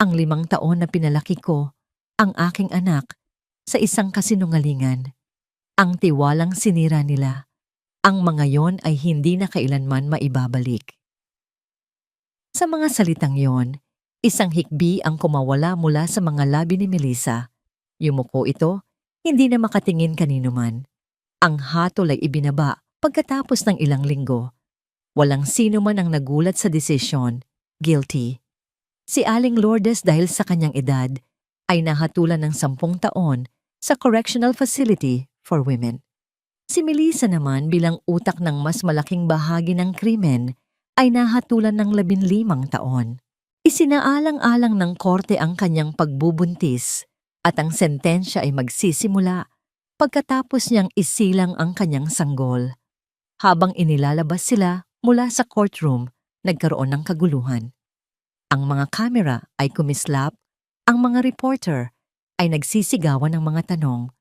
Ang 5 taon na pinalaki ko ang aking anak sa isang kasinungalingan. Ang tiwalang sinira nila. Ang mga yon ay hindi na kailanman maibabalik. Sa mga salitang yon, isang hikbi ang kumawala mula sa mga labi ni Melissa. Yumuko ito, hindi na makatingin kanino man. Ang hatol ay ibinaba Pagkatapos ng ilang linggo, walang sino man ang nagulat sa desisyon, guilty. Si Aling Lourdes dahil sa kanyang edad ay nahatulan ng 10 taon sa Correctional Facility for Women. Si Melissa naman bilang utak ng mas malaking bahagi ng krimen ay nahatulan ng 15 taon. Isinaalang-alang ng korte ang kanyang pagbubuntis at ang sentensya ay magsisimula pagkatapos niyang isilang ang kanyang sanggol. Habang inilalabas sila mula sa courtroom, nagkaroon ng kaguluhan. Ang mga kamera ay kumislap, ang mga reporter ay nagsisigawan ng mga tanong.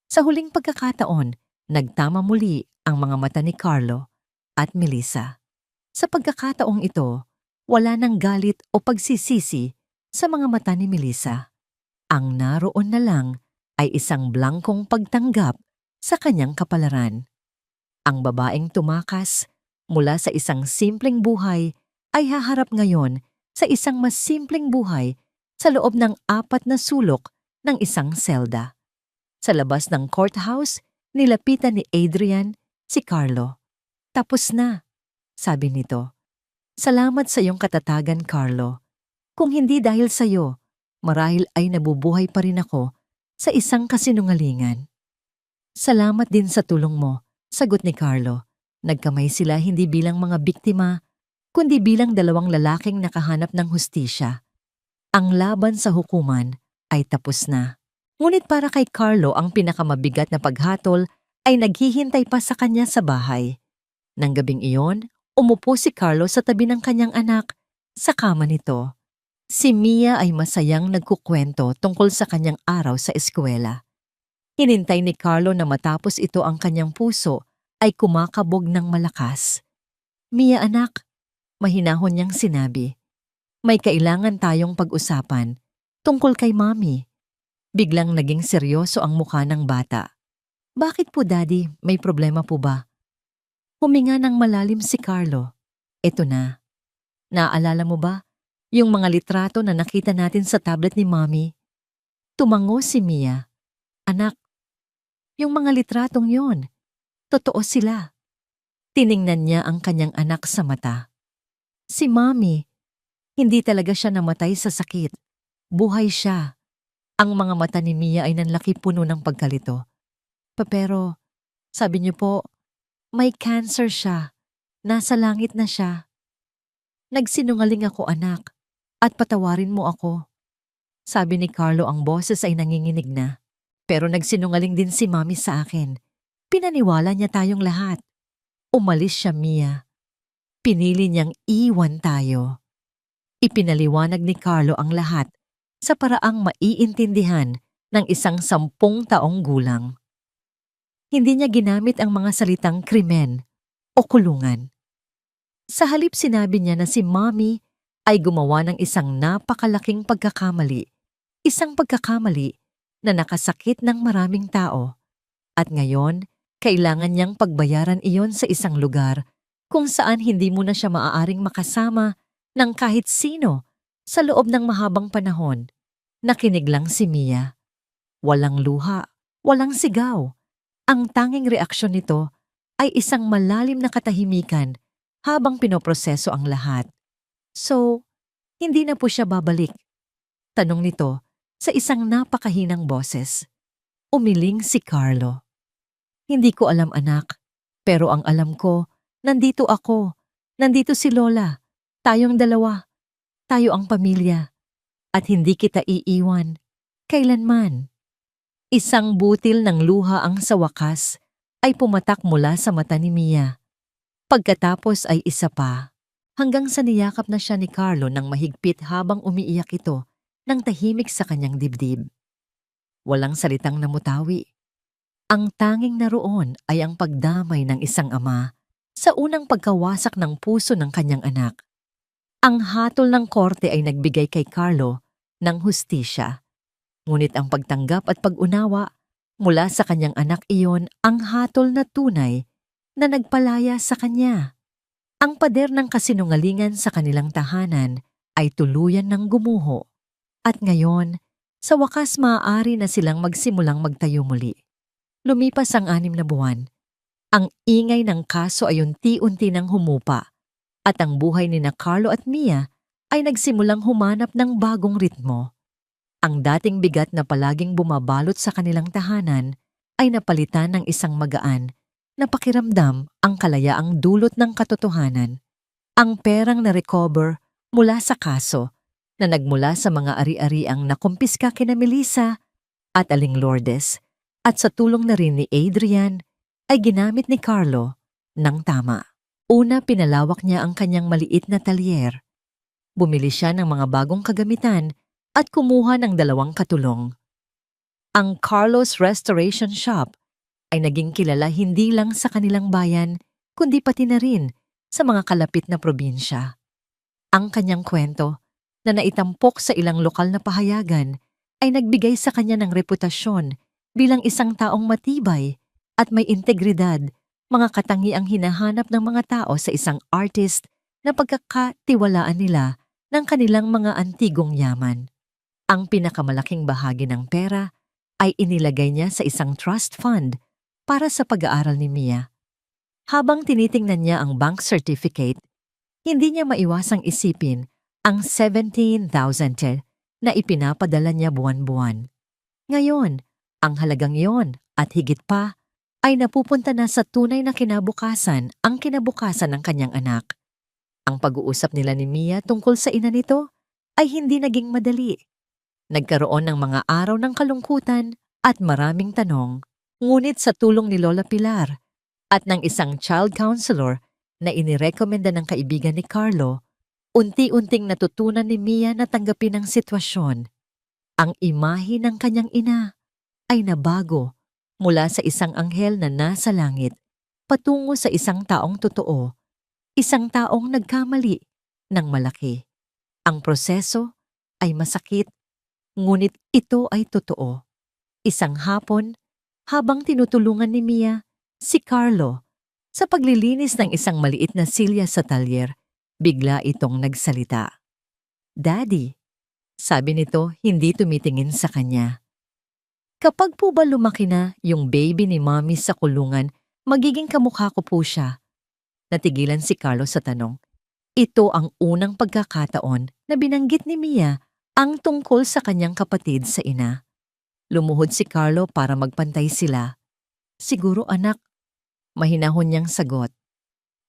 Sa huling pagkakataon, nagtama muli ang mga mata ni Carlo at Melissa. Sa pagkakataong ito, wala nang galit o pagsisisi sa mga mata ni Melissa. Ang naroon na lang ay isang blangkong pagtanggap sa kanyang kapalaran. Ang babaeng tumakas mula sa isang simpleng buhay ay haharap ngayon sa isang mas simpleng buhay sa loob ng 4 na sulok ng isang selda. Sa labas ng courthouse, nilapitan ni Adrian si Carlo. "Tapos na," sabi nito. "Salamat sa iyong katatagan, Carlo. Kung hindi dahil sa iyo, marahil ay nabubuhay pa rin ako sa isang kasinungalingan." "Salamat din sa tulong mo," sagot ni Carlo. Nagkamay sila hindi bilang mga biktima, kundi bilang 2 lalaking nakahanap ng hustisya. Ang laban sa hukuman ay tapos na. Ngunit para kay Carlo ang pinakamabigat na paghatol ay naghihintay pa sa kanya sa bahay. Nang gabing iyon, umupo si Carlo sa tabi ng kanyang anak sa kama nito. Si Mia ay masayang nagkukwento tungkol sa kanyang araw sa eskwela. Hinintay ni Carlo na matapos ito ang kanyang puso ay kumakabog ng malakas. "Mia anak," mahinahon niyang sinabi, "may kailangan tayong pag-usapan tungkol kay Mommy." Biglang naging seryoso ang mukha ng bata. "Bakit po, Daddy? May problema po ba?" Huminga ng malalim si Carlo. "Eto na. Naaalala mo ba yung mga litrato na nakita natin sa tablet ni Mommy?" Tumango si Mia. "Anak, yung mga litratong yon, totoo sila." Tiningnan niya ang kanyang anak sa mata. Si Mommy, hindi talaga siya namatay sa sakit. Buhay siya. Ang mga mata ni Mia ay nanlaki puno ng pagkalito. Pero, sabi niyo po, may cancer siya. Nasa langit na siya." "Nagsinungaling ako, anak, at patawarin mo ako." Sabi ni Carlo, ang boses ay nanginginig na. "Pero nagsinungaling din si Mommy sa akin. Pinaniwala niya tayong lahat." Umalis siya, Mia. Pinili niyang iwan tayo. Ipinaliwanag ni Carlo ang lahat sa paraang maiintindihan ng isang 10 taong gulang. Hindi niya ginamit ang mga salitang krimen o kulungan. Sa halip sinabi niya na si Mommy ay gumawa ng isang napakalaking pagkakamali, isang pagkakamali na nakasakit ng maraming tao. At ngayon, kailangan niyang pagbayaran iyon sa isang lugar kung saan hindi mo na siya maaaring makasama ng kahit sino sa loob ng mahabang panahon. Nakinig lang si Mia. Walang luha, walang sigaw. Ang tanging reaksyon nito ay isang malalim na katahimikan habang pinoproseso ang lahat. "So, hindi na po siya babalik?" tanong nito sa isang napakahinang boses. Umiling si Carlo. "Hindi ko alam, anak. Pero ang alam ko, nandito ako. Nandito si Lola. Tayong 2. Tayo ang pamilya. At hindi kita iiwan. Kailanman." Isang butil ng luha ang sa wakas ay pumatak mula sa mata ni Mia. Pagkatapos ay isa pa, hanggang sa niyakap na siya ni Carlo ng mahigpit habang umiiyak ito ng tahimik sa kanyang dibdib. Walang salitang namutawi. Ang tanging naroon ay ang pagdamay ng isang ama sa unang pagkawasak ng puso ng kanyang anak. Ang hatol ng korte ay nagbigay kay Carlo ng hustisya. Ngunit ang pagtanggap at pag-unawa mula sa kanyang anak iyon ang hatol na tunay na nagpalaya sa kanya. Ang pader ng kasinungalingan sa kanilang tahanan ay tuluyan ng gumuho. At ngayon, sa wakas maaari na silang magsimulang magtayo muli. Lumipas ang 6 na buwan. Ang ingay ng kaso ay unti-unti nang humupa at ang buhay ni na Carlo at Mia ay nagsimulang humanap ng bagong ritmo. Ang dating bigat na palaging bumabalot sa kanilang tahanan ay napalitan ng isang magaan na pakiramdam, ang kalayaang dulot ng katotohanan. Ang perang na-recover mula sa kaso na nagmula sa mga ari-ariang nakumpiska kina Melissa at Aling Lourdes at sa tulong na rin ni Adrian ay ginamit ni Carlo ng tama. Una, pinalawak niya ang kanyang maliit na talyer. Bumili siya ng mga bagong kagamitan at kumuha ng 2 katulong. Ang Carlos Restoration Shop ay naging kilala hindi lang sa kanilang bayan, kundi pati na rin sa mga kalapit na probinsya. Ang kanyang kwento na naitampok sa ilang lokal na pahayagan ay nagbigay sa kanya ng reputasyon bilang isang taong matibay at may integridad, mga katangiang hinahanap ng mga tao sa isang artist na pagkakatiwalaan nila ng kanilang mga antigong yaman. Ang pinakamalaking bahagi ng pera ay inilagay niya sa isang trust fund para sa pag-aaral ni Mia. Habang tinitingnan niya ang bank certificate, hindi niya maiwasang isipin ang 17,000 na ipinapadala niya buwan-buwan. Ngayon, ang halagang iyon at higit pa ay napupunta na sa tunay na kinabukasan, ang kinabukasan ng kanyang anak. Ang pag-uusap nila ni Mia tungkol sa ina nito ay hindi naging madali. Nagkaroon ng mga araw ng kalungkutan at maraming tanong, ngunit sa tulong ni Lola Pilar at ng isang child counselor na inirekomenda ng kaibigan ni Carlo, unti-unting natutunan ni Mia na tanggapin ang sitwasyon. Ang imahe ng kanyang ina ay nabago mula sa isang anghel na nasa langit patungo sa isang taong totoo, isang taong nagkamali ng malaki. Ang proseso ay masakit, ngunit ito ay totoo. Isang hapon, habang tinutulungan ni Mia si Carlo sa paglilinis ng isang maliit na silya sa talyer, bigla itong nagsalita. "Daddy," sabi nito hindi tumitingin sa kanya. "Kapag po ba lumaki na yung baby ni Mommy sa kulungan, magiging kamukha ko po siya?" Natigilan si Carlo sa tanong. Ito ang unang pagkakataon na binanggit ni Mia ang tungkol sa kanyang kapatid sa ina. Lumuhod si Carlo para magpantay sila. "Siguro anak," mahinahon niyang sagot.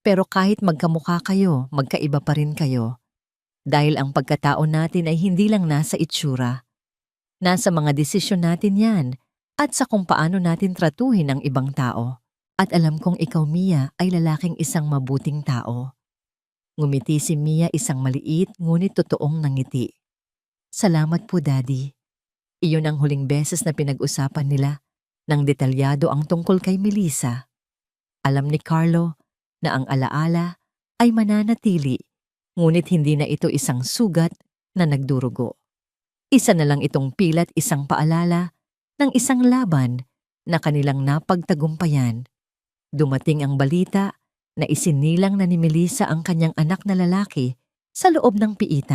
"Pero kahit magkamukha kayo, magkaiba pa rin kayo. Dahil ang pagkatao natin ay hindi lang nasa itsura. Nasa mga desisyon natin yan at sa kung paano natin tratuhin ang ibang tao. At alam kong ikaw, Mia, ay lalaking isang mabuting tao." Ngumiti si Mia, isang maliit ngunit totoong nangiti. "Salamat po, Daddy." Iyon ang huling beses na pinag-usapan nila ng detalyado ang tungkol kay Melissa. Alam ni Carlo na ang alaala ay mananatili, ngunit hindi na ito isang sugat na nagdurugo. Isa na lang itong pilat, isang paalala ng isang laban na kanilang napagtagumpayan. Dumating ang balita na isinilang na ni Melissa ang kanyang anak na lalaki sa loob ng piitan.